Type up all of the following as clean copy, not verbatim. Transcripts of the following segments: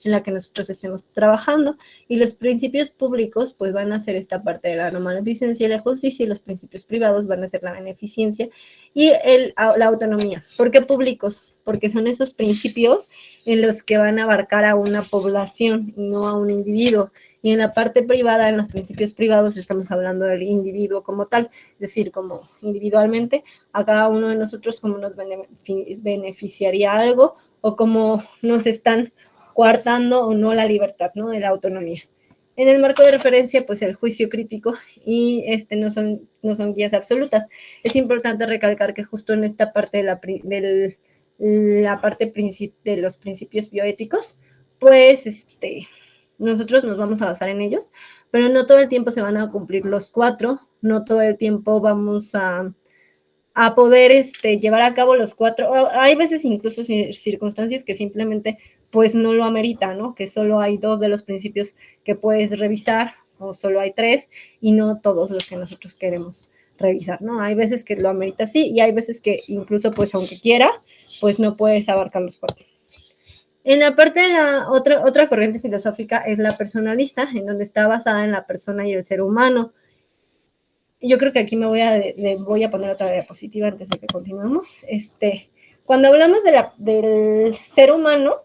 en la que nosotros estemos trabajando. Y los principios públicos pues van a ser esta parte de la no maleficencia y la justicia, y los principios privados van a ser la beneficencia y la autonomía. ¿Por qué públicos? Porque son esos principios en los que van a abarcar a una población y no a un individuo. Y en la parte privada, en los principios privados, estamos hablando del individuo como tal, es decir, como individualmente, a cada uno de nosotros cómo nos beneficiaría algo o cómo nos están coartando o no la libertad, ¿no? De la autonomía. En el marco de referencia, pues el juicio crítico y no son guías absolutas. Es importante recalcar que justo en esta parte de la parte de los principios bioéticos, pues nosotros nos vamos a basar en ellos, pero no todo el tiempo se van a cumplir los 4, no todo el tiempo vamos a poder llevar a cabo los 4. Hay veces incluso circunstancias que simplemente pues no lo amerita, ¿no? Que solo hay 2 de los principios que puedes revisar o solo hay 3 y no todos los que nosotros queremos revisar, ¿no? Hay veces que lo amerita sí y hay veces que incluso pues aunque quieras, pues no puedes abarcar los 4. En la parte de la otra corriente filosófica es la personalista, en donde está basada en la persona y el ser humano. Yo creo que aquí me voy a poner otra diapositiva antes de que continuemos. Cuando hablamos del ser humano,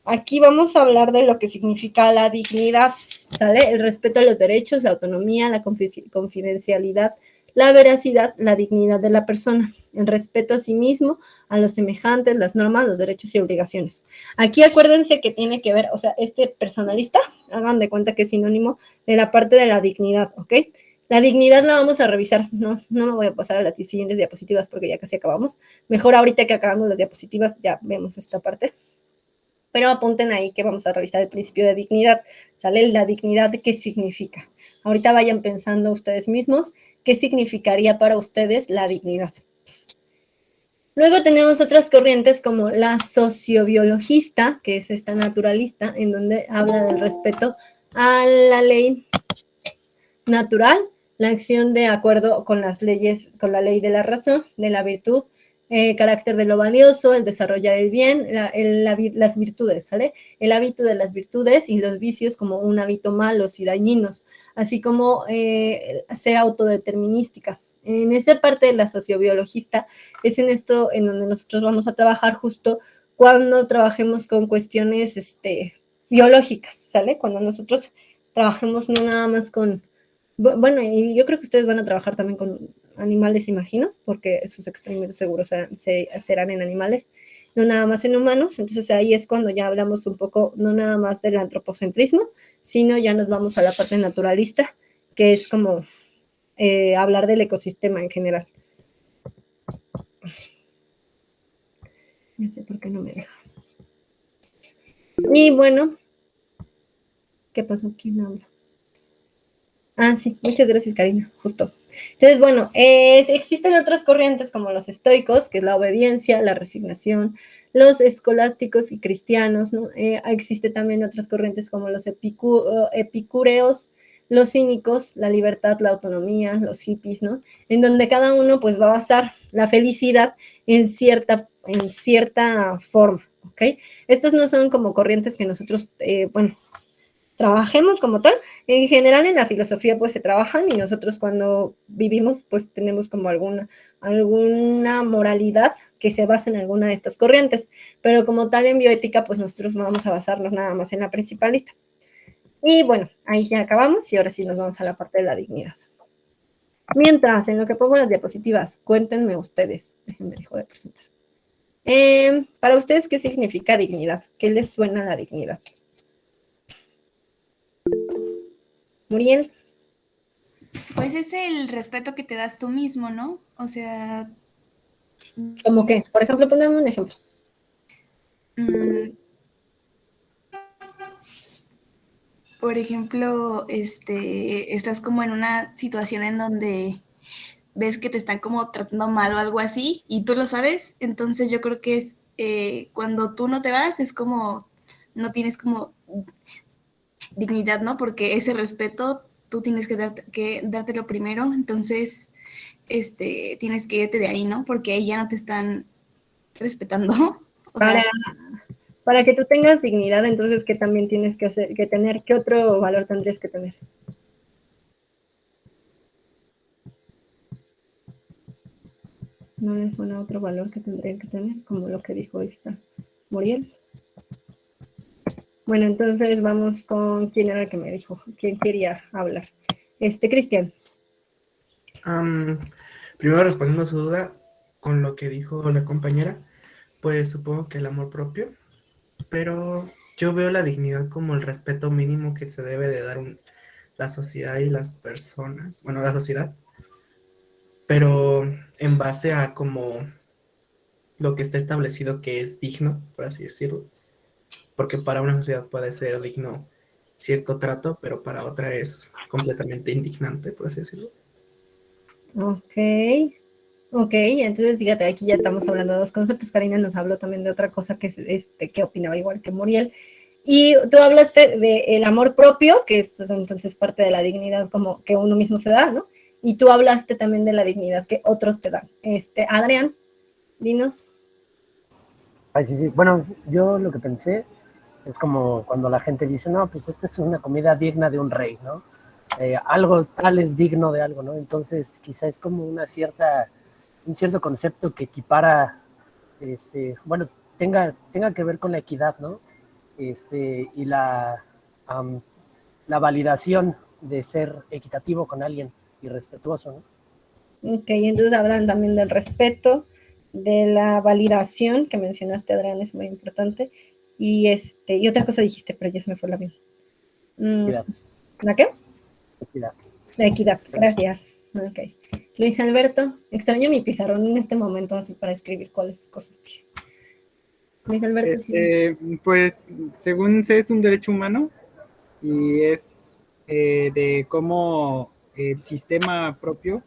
aquí vamos a hablar de lo que significa la dignidad, ¿sale? El respeto a los derechos, la autonomía, la confidencialidad, la veracidad, la dignidad de la persona, el respeto a sí mismo, a los semejantes, las normas, los derechos y obligaciones. Aquí acuérdense que tiene que ver, o sea, personalista, hagan de cuenta que es sinónimo de la parte de la dignidad, ¿ok? La dignidad la vamos a revisar, no me voy a pasar a las siguientes diapositivas porque ya casi acabamos. Mejor ahorita que acabamos las diapositivas ya vemos esta parte. Pero apunten ahí que vamos a revisar el principio de dignidad, ¿sale? La dignidad, ¿qué significa? Ahorita vayan pensando ustedes mismos qué significaría para ustedes la dignidad. Luego tenemos otras corrientes como la sociobiologista, que es esta naturalista, en donde habla del respeto a la ley natural, la acción de acuerdo con las leyes, con la ley de la razón, de la virtud, carácter de lo valioso, el desarrollar el bien, las virtudes, ¿sale? El hábito de las virtudes y los vicios como un hábito malos y dañinos, así como ser autodeterminística. En esa parte de la sociobiologista es en esto en donde nosotros vamos a trabajar justo cuando trabajemos con cuestiones biológicas, ¿sale? Cuando nosotros trabajemos no nada más con, bueno, y yo creo que ustedes van a trabajar también con animales, imagino, porque sus experimentos seguros serán en animales, no nada más en humanos. Entonces ahí es cuando ya hablamos un poco, no nada más del antropocentrismo, sino ya nos vamos a la parte naturalista, que es como hablar del ecosistema en general. No sé por qué no me deja. Y bueno, ¿qué pasó? ¿Quién habla? Ah, sí, muchas gracias, Karina, justo. Entonces, bueno, existen otras corrientes como los estoicos, que es la obediencia, la resignación, los escolásticos y cristianos, ¿no? Existe también otras corrientes como los epicúreos, los cínicos, la libertad, la autonomía, los hippies, ¿no? En donde cada uno pues va a basar la felicidad en cierta forma, ¿ok? Estas no son como corrientes que nosotros, trabajemos como tal. En general en la filosofía pues se trabajan y nosotros cuando vivimos pues tenemos como alguna moralidad que se basa en alguna de estas corrientes, pero como tal en bioética pues nosotros vamos a basarnos nada más en la principalista. Y bueno, ahí ya acabamos y ahora sí nos vamos a la parte de la dignidad. Mientras, en lo que pongo las diapositivas, cuéntenme ustedes, déjenme dejo de presentar. Para ustedes, ¿qué significa dignidad? ¿Qué les suena la dignidad? Muriel. Pues es el respeto que te das tú mismo, ¿no? O sea... ¿Cómo qué? Por ejemplo, ponme un ejemplo. Por ejemplo, estás como en una situación en donde ves que te están como tratando mal o algo así y tú lo sabes, entonces yo creo que es cuando tú no te vas es como no tienes como dignidad, ¿no? Porque ese respeto tú tienes que dártelo primero, entonces tienes que irte de ahí, ¿no? Porque ahí ya no te están respetando. O sea, Para que tú tengas dignidad, entonces, ¿qué también tienes que hacer, que tener? ¿Qué otro valor tendrías que tener? ¿No les suena otro valor que tendrían que tener? Como lo que dijo esta Muriel. Bueno, entonces vamos con quién era el que me dijo, quién quería hablar. Cristian. Primero respondiendo a su duda con lo que dijo la compañera, pues supongo que el amor propio, pero yo veo la dignidad como el respeto mínimo que se debe de dar la sociedad y las personas, bueno, la sociedad, pero en base a como lo que está establecido que es digno, por así decirlo, porque para una sociedad puede ser digno cierto trato, pero para otra es completamente indignante, por así decirlo. Ok, entonces fíjate, aquí ya estamos hablando de dos conceptos. Karina nos habló también de otra cosa que es que opinaba igual que Muriel. Y tú hablaste del amor propio, que es entonces parte de la dignidad como que uno mismo se da, ¿no? Y tú hablaste también de la dignidad que otros te dan. Adrián, dinos. Ay, sí, sí. Bueno, yo lo que pensé es como cuando la gente dice, no, pues esta es una comida digna de un rey, ¿no? Algo tal es digno de algo, ¿no? Entonces, quizá es como un cierto concepto que equipara, bueno, tenga que ver con la equidad, ¿no? Y la validación de ser equitativo con alguien y respetuoso, ¿no? Ok, entonces hablan también del respeto, de la validación que mencionaste, Adrián, es muy importante. Y otra cosa dijiste, pero ya se me fue la bien. Equidad. ¿La qué? Equidad. La equidad, gracias. Ok. Luis Alberto, extraño mi pizarrón en este momento así para escribir cuáles cosas dice. Luis Alberto, sí. Pues según sé es un derecho humano y es de cómo el sistema propio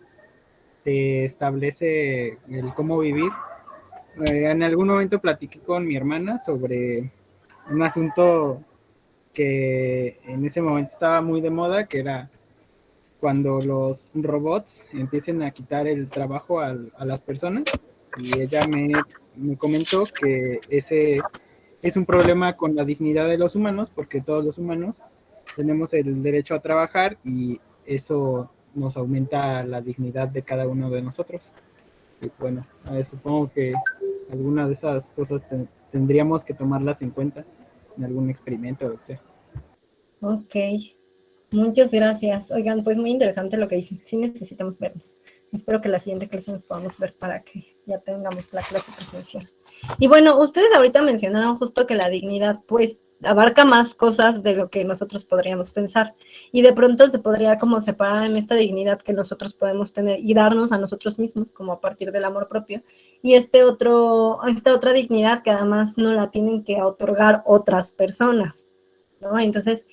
te establece el cómo vivir. En algún momento platiqué con mi hermana sobre un asunto que en ese momento estaba muy de moda, que era cuando los robots empiecen a quitar el trabajo a las personas. Y ella me comentó que ese es un problema con la dignidad de los humanos, porque todos los humanos tenemos el derecho a trabajar y eso nos aumenta la dignidad de cada uno de nosotros. Y bueno, supongo que alguna de esas cosas tendríamos que tomarlas en cuenta en algún experimento o lo que sea. Ok, muchas gracias. Oigan, pues muy interesante lo que dicen. Sí necesitamos vernos. Espero que la siguiente clase nos podamos ver para que ya tengamos la clase presencial. Y bueno, ustedes ahorita mencionaron justo que la dignidad pues abarca más cosas de lo que nosotros podríamos pensar. Y de pronto se podría como separar en esta dignidad que nosotros podemos tener y darnos a nosotros mismos como a partir del amor propio. Y esta otra dignidad que además no la tienen que otorgar otras personas, ¿no? Entonces,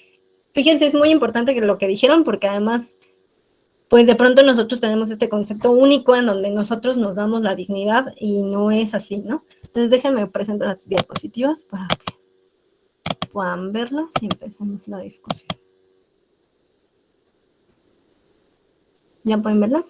fíjense, es muy importante que lo que dijeron, porque además, pues de pronto nosotros tenemos este concepto único en donde nosotros nos damos la dignidad y no es así, ¿no? Entonces déjenme presentar las diapositivas para que puedan verlas y empezamos la discusión. ¿Ya pueden verla?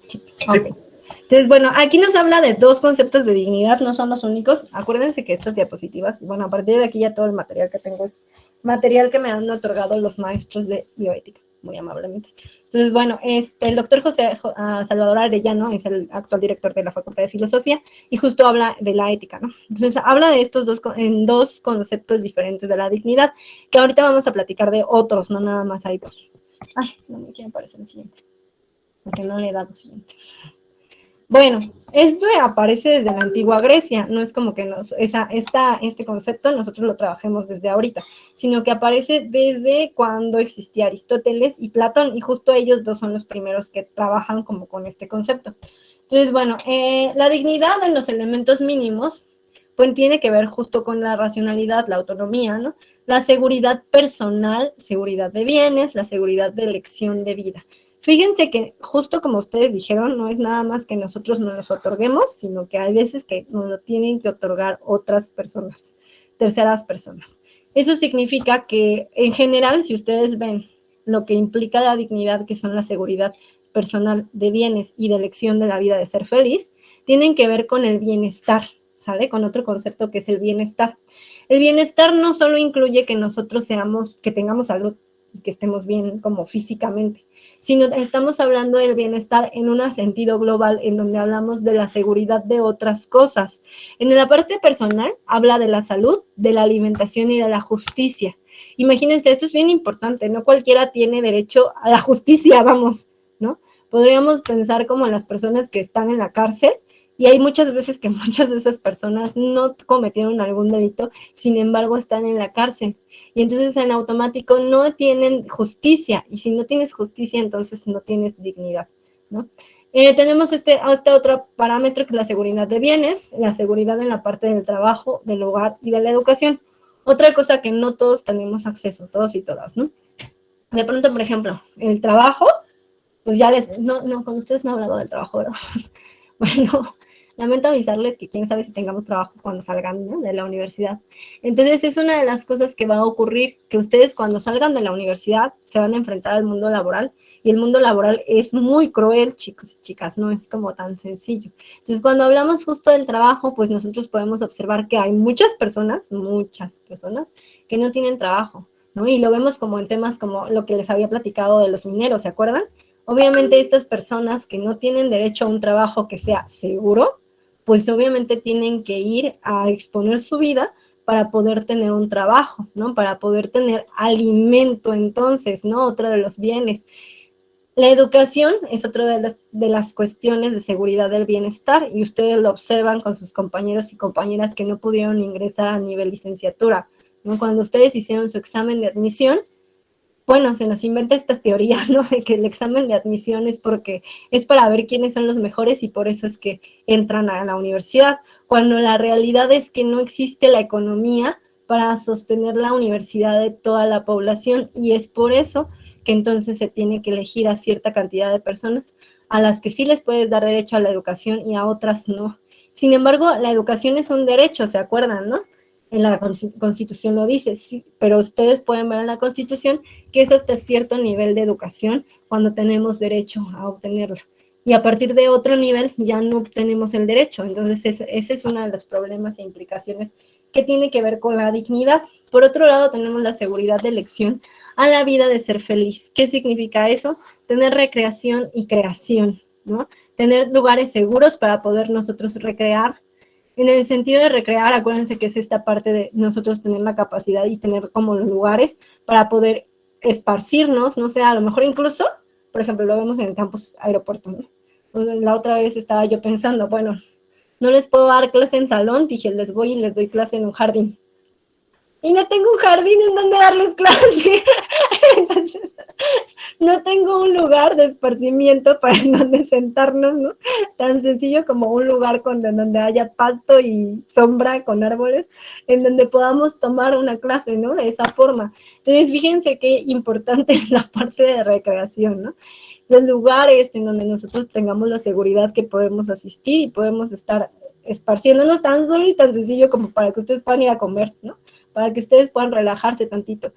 Sí. Okay. Entonces, bueno, aquí nos habla de dos conceptos de dignidad, no son los únicos. Acuérdense que estas diapositivas, bueno, a partir de aquí ya todo el material que tengo es material que me han otorgado los maestros de bioética, muy amablemente. Entonces, bueno, el doctor José Salvador Arellano es el actual director de la Facultad de Filosofía y justo habla de la ética, ¿no? Entonces, habla de estos dos conceptos diferentes de la dignidad, que ahorita vamos a platicar de otros, no nada más hay dos. Ay, no me quiere aparecer el siguiente, porque no le he dado el siguiente. Bueno, esto aparece desde la antigua Grecia, no es como que este concepto nosotros lo trabajemos desde ahorita, sino que aparece desde cuando existía Aristóteles y Platón, y justo ellos dos son los primeros que trabajan como con este concepto. Entonces, bueno, la dignidad en los elementos mínimos, pues tiene que ver justo con la racionalidad, la autonomía, ¿no? La seguridad personal, seguridad de bienes, la seguridad de elección de vida. Fíjense que justo como ustedes dijeron, no es nada más que nosotros nos los otorguemos, sino que hay veces que nos lo tienen que otorgar otras personas, terceras personas. Eso significa que en general, si ustedes ven lo que implica la dignidad, que son la seguridad personal de bienes y de elección de la vida de ser feliz, tienen que ver con el bienestar. ¿sale? Con otro concepto que es el bienestar. El bienestar no solo incluye que nosotros que tengamos salud, que estemos bien como físicamente, sino estamos hablando del bienestar en un sentido global, en donde hablamos de la seguridad de otras cosas. En la parte personal habla de la salud, de la alimentación y de la justicia. Imagínense, esto es bien importante, no cualquiera tiene derecho a la justicia, vamos, ¿no? Podríamos pensar como en las personas que están en la cárcel, y hay muchas veces que muchas de esas personas no cometieron algún delito, sin embargo están en la cárcel. Y entonces en automático no tienen justicia. Y si no tienes justicia, entonces no tienes dignidad, ¿no? Tenemos este otro parámetro que es la seguridad de bienes, la seguridad en la parte del trabajo, del hogar y de la educación. Otra cosa que no todos tenemos acceso, todos y todas, ¿no? De pronto, por ejemplo, el trabajo, pues ya con ustedes no he hablado del trabajo, ¿verdad? Bueno, lamento avisarles que quién sabe si tengamos trabajo cuando salgan, ¿no?, de la universidad. Entonces es una de las cosas que va a ocurrir, que ustedes cuando salgan de la universidad se van a enfrentar al mundo laboral, y el mundo laboral es muy cruel, chicos y chicas, no es como tan sencillo. Entonces cuando hablamos justo del trabajo, pues nosotros podemos observar que hay muchas personas que no tienen trabajo, ¿no? Y lo vemos como en temas como lo que les había platicado de los mineros, ¿se acuerdan? Obviamente estas personas que no tienen derecho a un trabajo que sea seguro, pues obviamente tienen que ir a exponer su vida para poder tener un trabajo, ¿no? Para poder tener alimento, entonces, ¿no? Otro de los bienes. La educación es otra de las cuestiones de seguridad del bienestar, y ustedes lo observan con sus compañeros y compañeras que no pudieron ingresar a nivel licenciatura, ¿no? Cuando ustedes hicieron su examen de admisión, bueno, se nos inventa esta teoría, ¿no? De que el examen de admisión es porque es para ver quiénes son los mejores y por eso es que entran a la universidad, cuando la realidad es que no existe la economía para sostener la universidad de toda la población, y es por eso que entonces se tiene que elegir a cierta cantidad de personas a las que sí les puedes dar derecho a la educación y a otras no. Sin embargo, la educación es un derecho, ¿se acuerdan, no? En la Constitución lo dice, sí, pero ustedes pueden ver en la Constitución que es hasta cierto nivel de educación cuando tenemos derecho a obtenerla. Y a partir de otro nivel ya no obtenemos el derecho. Entonces ese es uno de los problemas e implicaciones que tiene que ver con la dignidad. Por otro lado, tenemos la seguridad de elección a la vida de ser feliz. ¿Qué significa eso? Tener recreación y creación, ¿no? Tener lugares seguros para poder nosotros recrear. En el sentido de recrear, acuérdense que es esta parte de nosotros tener la capacidad y tener como los lugares para poder esparcirnos, no sé, a lo mejor incluso, por ejemplo, lo vemos en el campus aeropuerto, ¿no? La otra vez estaba yo pensando, bueno, no les puedo dar clase en salón, dije, les voy y les doy clase en un jardín. Y no tengo un jardín en donde darles clase. Entonces, no tengo un lugar de esparcimiento para en donde sentarnos, ¿no? Tan sencillo como un lugar donde haya pasto y sombra con árboles, en donde podamos tomar una clase, ¿no? De esa forma. Entonces, fíjense qué importante es la parte de recreación, ¿no? Los lugares en donde nosotros tengamos la seguridad que podemos asistir y podemos estar esparciéndonos tan solo y tan sencillo como para que ustedes puedan ir a comer, ¿no? Para que ustedes puedan relajarse tantito.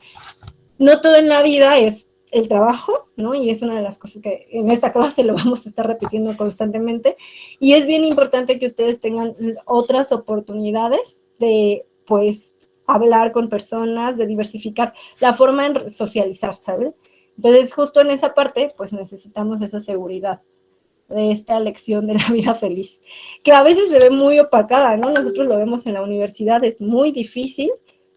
No todo en la vida es el trabajo, ¿no? Y es una de las cosas que en esta clase lo vamos a estar repitiendo constantemente. Y es bien importante que ustedes tengan otras oportunidades de, pues, hablar con personas, de diversificar la forma de socializar, ¿sabes? Entonces, justo en esa parte, pues necesitamos esa seguridad de esta lección de la vida feliz, que a veces se ve muy opacada, ¿no? Nosotros lo vemos en la universidad, es muy difícil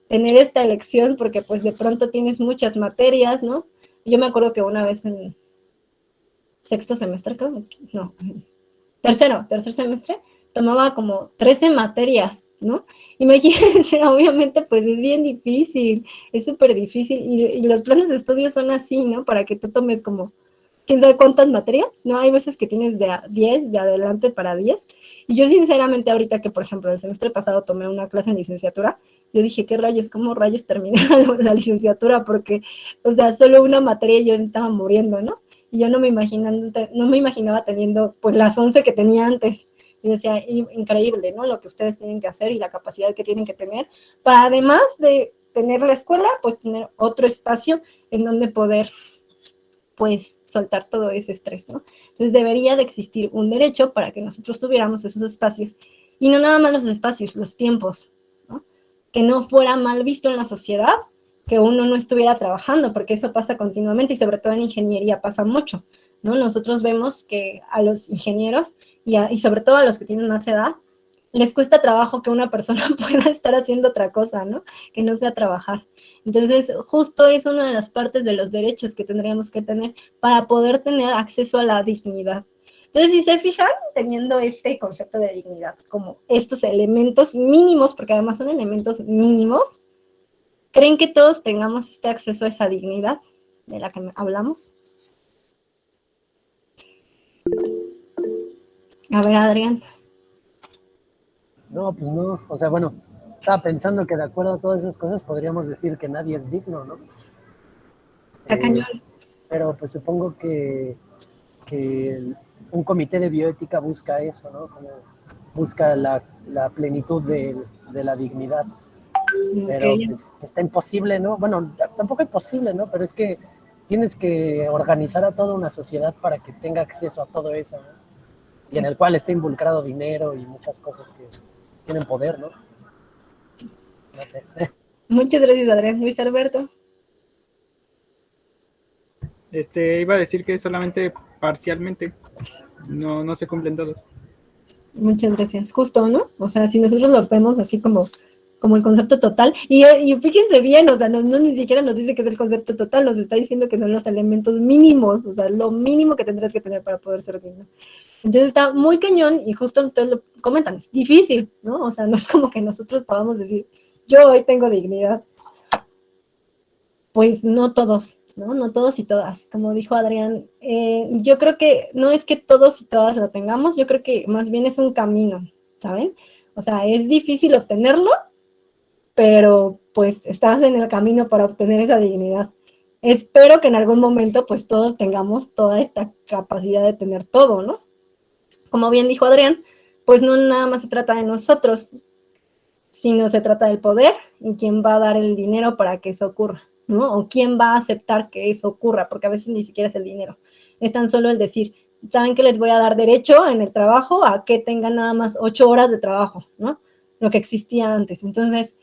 tener esta elección porque pues de pronto tienes muchas materias, ¿no? Yo me acuerdo que una vez en sexto semestre, creo, no, tercer semestre, tomaba como 13 materias, ¿no? Imagínense, obviamente, pues es bien difícil, es súper difícil, y los planes de estudio son así, ¿no? Para que tú tomes como, quién sabe cuántas materias, ¿no? Hay veces que tienes de 10, de adelante para 10, y yo sinceramente ahorita que, por ejemplo, el semestre pasado tomé una clase en licenciatura, yo dije, ¿qué rayos? ¿Cómo rayos terminé la licenciatura? Porque, o sea, solo una materia y yo estaba muriendo, ¿no? Y yo no me imaginaba teniendo, pues, las 11 que tenía antes. Y decía, increíble, ¿no? Lo que ustedes tienen que hacer y la capacidad que tienen que tener para, además de tener la escuela, pues, tener otro espacio en donde poder, pues, soltar todo ese estrés, ¿no? Entonces, debería de existir un derecho para que nosotros tuviéramos esos espacios Y no nada más los espacios, los tiempos, ¿no? Que no fuera mal visto en la sociedad que uno no estuviera trabajando, porque eso pasa continuamente y sobre todo en ingeniería pasa mucho, ¿no? Nosotros vemos que a los ingenieros y sobre todo a los que tienen más edad, les cuesta trabajo que una persona pueda estar haciendo otra cosa, ¿no? Que no sea trabajar. Entonces, justo es una de las partes de los derechos que tendríamos que tener para poder tener acceso a la dignidad. Entonces, si se fijan, teniendo este concepto de dignidad como estos elementos mínimos, porque además son elementos mínimos, ¿creen que todos tengamos este acceso a esa dignidad de la que hablamos? A ver, Adrián. No, pues no, o sea, bueno, estaba pensando que de acuerdo a todas esas cosas podríamos decir que nadie es digno, ¿no? Está cañón. Pero pues supongo que un comité de bioética busca eso, ¿no? Como busca la plenitud de la dignidad. Pero Okay. pues está imposible, ¿no? Bueno, tampoco imposible, ¿no? Pero es que tienes que organizar a toda una sociedad para que tenga acceso a todo eso, ¿no? Y en el cual está involucrado dinero y muchas cosas que tienen poder, ¿no? No sé. Muchas gracias, Adrián. Luis Alberto. Iba a decir que solamente parcialmente, no se cumplen todos. Muchas gracias. Justo, ¿no? O sea, si nosotros lo vemos así como el concepto total, y fíjense bien, o sea, no ni siquiera nos dice que es el concepto total, nos está diciendo que son los elementos mínimos, o sea, lo mínimo que tendrás que tener para poder ser digno. Entonces está muy cañón, y justo ustedes lo comentan, es difícil, ¿no? O sea, no es como que nosotros podamos decir, yo hoy tengo dignidad. Pues no todos, ¿no? No todos y todas. Como dijo Adrián, yo creo que no es que todos y todas lo tengamos, yo creo que más bien es un camino, ¿saben? O sea, es difícil obtenerlo, pero pues estás en el camino para obtener esa dignidad. Espero que en algún momento pues todos tengamos toda esta capacidad de tener todo, ¿no? Como bien dijo Adrián, pues no nada más se trata de nosotros, sino se trata del poder y quién va a dar el dinero para que eso ocurra, ¿no? O quién va a aceptar que eso ocurra, porque a veces ni siquiera es el dinero. Es tan solo el decir, ¿saben que les voy a dar derecho en el trabajo a que tengan nada más 8 horas de trabajo, ¿no? Lo que existía antes. Entonces,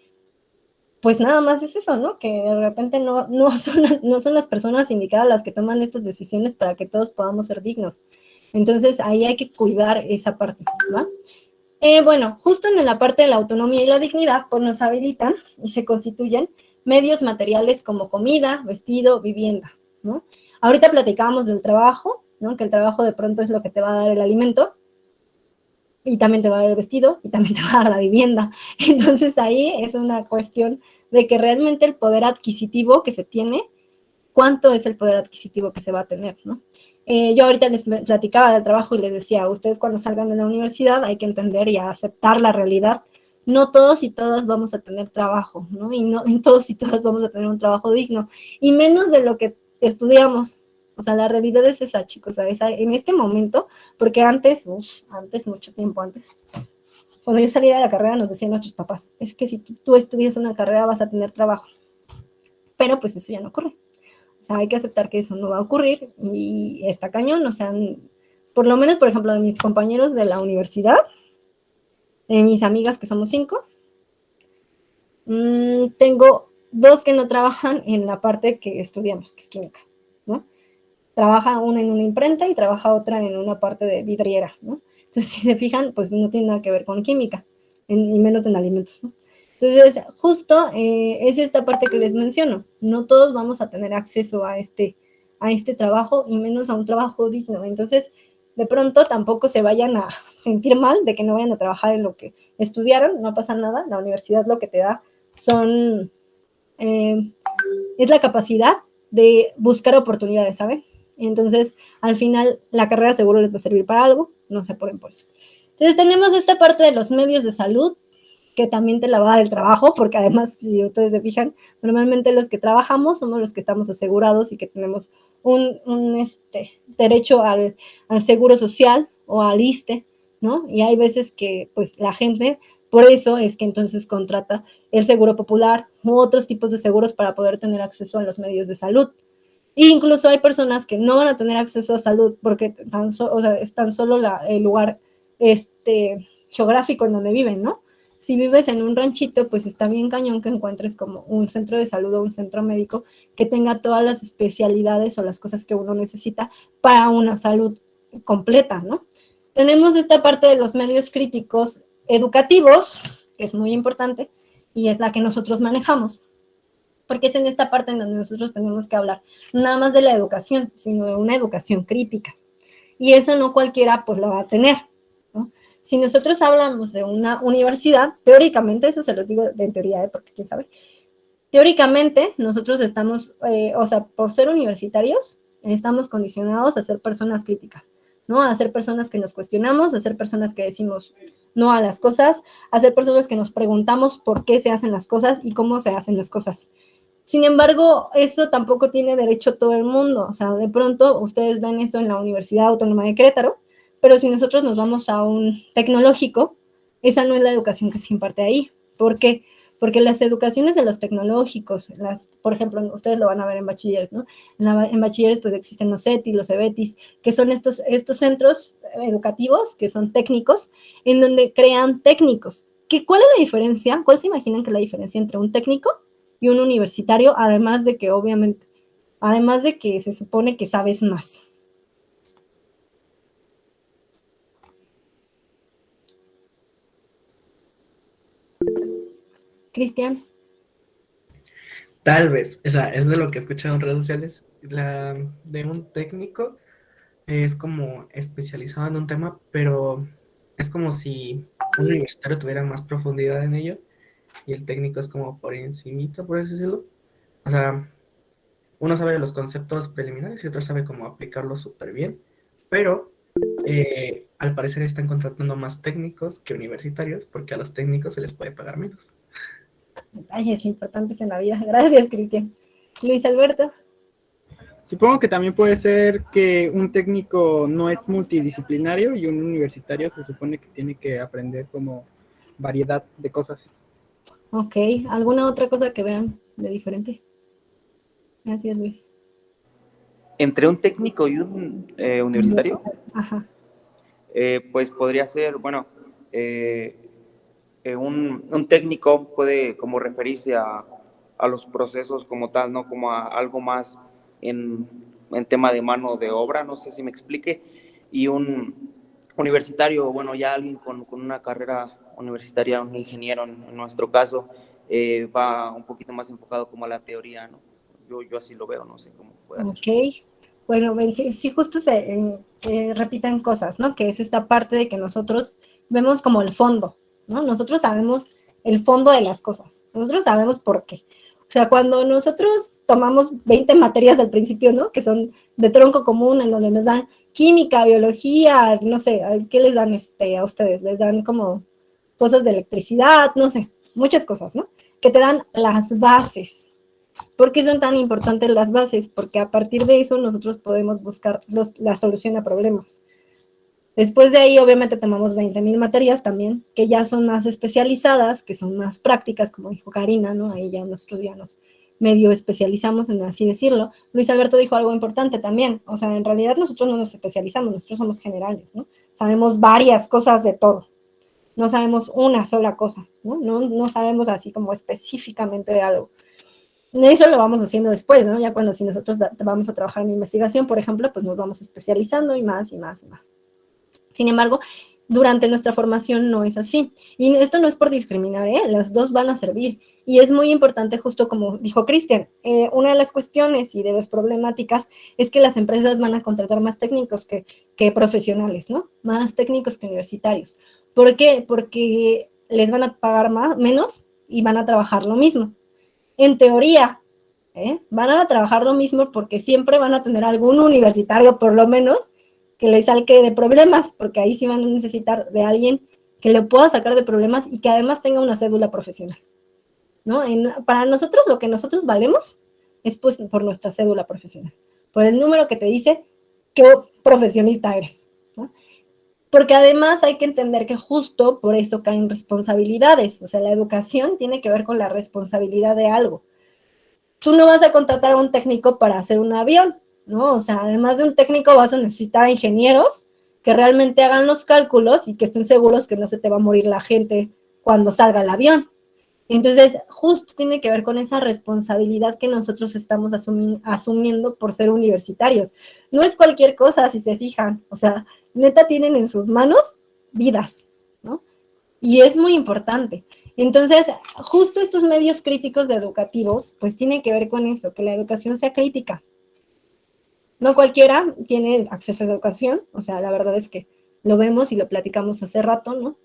pues nada más es eso, ¿no? Que de repente no son las personas indicadas las que toman estas decisiones para que todos podamos ser dignos. Entonces, ahí hay que cuidar esa parte, ¿va? Bueno, justo en la parte de la autonomía y la dignidad, pues nos habilitan y se constituyen medios materiales como comida, vestido, vivienda, ¿no? Ahorita platicábamos del trabajo, ¿no? Que el trabajo de pronto es lo que te va a dar el alimento, y también te va a dar el vestido, y también te va a dar la vivienda. Entonces ahí es una cuestión de que realmente el poder adquisitivo que se tiene, ¿cuánto es el poder adquisitivo que se va a tener, ¿no? Yo ahorita les platicaba del trabajo y les decía, ustedes cuando salgan de la universidad hay que entender y aceptar la realidad. No todos y todas vamos a tener trabajo, ¿no? Y no todos y todas vamos a tener un trabajo digno, y menos de lo que estudiamos. O sea, la realidad es esa, chicos, o sea, en este momento, porque antes, mucho tiempo antes, cuando yo salí de la carrera nos decían nuestros papás, es que si tú estudias una carrera vas a tener trabajo, pero pues eso ya no ocurre. O sea, hay que aceptar que eso no va a ocurrir y está cañón, o sea, por lo menos, por ejemplo, de mis compañeros de la universidad, de mis amigas que somos 5, tengo 2 que no trabajan en la parte que estudiamos, que es química, ¿no? Trabaja una en una imprenta y trabaja otra en una parte de vidriera, ¿no? Entonces, si se fijan, pues no tiene nada que ver con química, y menos en alimentos, ¿no? Entonces, justo es esta parte que les menciono. No todos vamos a tener acceso a este trabajo, y menos a un trabajo digno. Entonces, de pronto tampoco se vayan a sentir mal de que no vayan a trabajar en lo que estudiaron, no pasa nada. La universidad lo que te da es la capacidad de buscar oportunidades, ¿saben? Entonces, al final, la carrera seguro les va a servir para algo, no se apuren por eso. Entonces, tenemos esta parte de los medios de salud, que también te la va a dar el trabajo, porque además, si ustedes se fijan, normalmente los que trabajamos somos los que estamos asegurados y que tenemos un derecho al seguro social o al ISSSTE, ¿no? Y hay veces que, pues, la gente, por eso es que entonces contrata el seguro popular u otros tipos de seguros para poder tener acceso a los medios de salud. E incluso hay personas que no van a tener acceso a salud porque es tan solo el lugar geográfico en donde viven, ¿no? Si vives en un ranchito, pues está bien cañón que encuentres como un centro de salud o un centro médico que tenga todas las especialidades o las cosas que uno necesita para una salud completa, ¿no? Tenemos esta parte de los medios críticos educativos, que es muy importante, y es la que nosotros manejamos, porque es en esta parte en donde nosotros tenemos que hablar no nada más de la educación, sino de una educación crítica. Y eso no cualquiera pues lo va a tener, ¿no? Si nosotros hablamos de una universidad, teóricamente, eso se lo digo en teoría, porque quién sabe, teóricamente nosotros estamos, o sea, por ser universitarios, estamos condicionados a ser personas críticas, ¿no? A ser personas que nos cuestionamos, a ser personas que decimos no a las cosas, a ser personas que nos preguntamos por qué se hacen las cosas y cómo se hacen las cosas. Sin embargo, eso tampoco tiene derecho todo el mundo. O sea, de pronto ustedes ven esto en la Universidad Autónoma de Querétaro, pero si nosotros nos vamos a un tecnológico, esa no es la educación que se imparte ahí. ¿Por qué? Porque las educaciones de los tecnológicos, por ejemplo, ustedes lo van a ver en bachilleres, ¿no? En bachilleres pues existen los CETIS, los EBETIS, que son estos centros educativos que son técnicos, en donde crean técnicos. ¿Cuál es la diferencia? ¿Cuál se imaginan que es la diferencia entre un técnico y un universitario? Además de que obviamente, además de que se supone que sabes más. Cristian. Tal vez, o sea, es de lo que he escuchado en redes sociales, de un técnico es como especializado en un tema, pero es como si un universitario tuviera más profundidad en ello y el técnico es como por encimita, por así decirlo. O sea, uno sabe los conceptos preliminares y otro sabe cómo aplicarlos súper bien, pero al parecer están contratando más técnicos que universitarios porque a los técnicos se les puede pagar menos. Detalles importantes en la vida. Gracias, Cristian. Luis Alberto. Supongo que también puede ser que un técnico no es multidisciplinario y un universitario se supone que tiene que aprender como variedad de cosas. Ok, ¿alguna otra cosa que vean de diferente? Gracias, Luis. Entre un técnico y un universitario, Ajá. pues podría ser, bueno, un técnico puede como referirse a los procesos como tal, ¿no? Como a algo más en tema de mano de obra, no sé si me explique, y un universitario, bueno, ya alguien con una carrera universitaria, un ingeniero en nuestro caso, va un poquito más enfocado como a la teoría, ¿no? Yo así lo veo, no sé cómo puede ser. Ok, bueno, sí, justo se repiten cosas, ¿no? Que es esta parte de que nosotros vemos como el fondo, ¿no? Nosotros sabemos el fondo de las cosas, nosotros sabemos por qué. O sea, cuando nosotros tomamos 20 materias al principio, ¿no? Que son de tronco común, en donde nos dan química, biología, no sé, ¿qué les dan a ustedes? Les dan como cosas de electricidad, no sé, muchas cosas, ¿no? Que te dan las bases. ¿Por qué son tan importantes las bases? Porque a partir de eso nosotros podemos buscar la solución a problemas. Después de ahí, obviamente, tomamos 20,000 materias también, que ya son más especializadas, que son más prácticas, como dijo Karina, ¿no? Ahí ya nosotros ya nos medio especializamos, en así decirlo. Luis Alberto dijo algo importante también, o sea, en realidad nosotros no nos especializamos, nosotros somos generales, ¿no? Sabemos varias cosas de todo, no sabemos una sola cosa, ¿no? No sabemos así como específicamente de algo. Eso lo vamos haciendo después, ¿no? Ya cuando si nosotros vamos a trabajar en investigación, por ejemplo, pues nos vamos especializando y más y más y más. Sin embargo, durante nuestra formación no es así. Y esto no es por discriminar, ¿eh? Las dos van a servir. Y es muy importante, justo como dijo Cristian, una de las cuestiones y de las problemáticas es que las empresas van a contratar más técnicos que profesionales, ¿no? Más técnicos que universitarios. ¿Por qué? Porque les van a pagar menos y van a trabajar lo mismo. En teoría, van a trabajar lo mismo porque siempre van a tener algún universitario, por lo menos, que les saque de problemas, porque ahí sí van a necesitar de alguien que le pueda sacar de problemas y que además tenga una cédula profesional, ¿no? Para nosotros, lo que nosotros valemos es pues por nuestra cédula profesional, por el número que te dice qué profesionista eres, ¿no? Porque además hay que entender que justo por eso caen responsabilidades, o sea, la educación tiene que ver con la responsabilidad de algo. Tú no vas a contratar a un técnico para hacer un avión, ¿no? O sea, además de un técnico vas a necesitar a ingenieros que realmente hagan los cálculos y que estén seguros que no se te va a morir la gente cuando salga el avión. Entonces, justo tiene que ver con esa responsabilidad que nosotros estamos asumiendo por ser universitarios. No es cualquier cosa, si se fijan. O sea, neta tienen en sus manos vidas, ¿no? Y es muy importante. Entonces, justo estos medios críticos de educativos, pues tiene que ver con eso, que la educación sea crítica. No cualquiera tiene acceso a educación, o sea, la verdad es que lo vemos y lo platicamos hace rato, ¿no?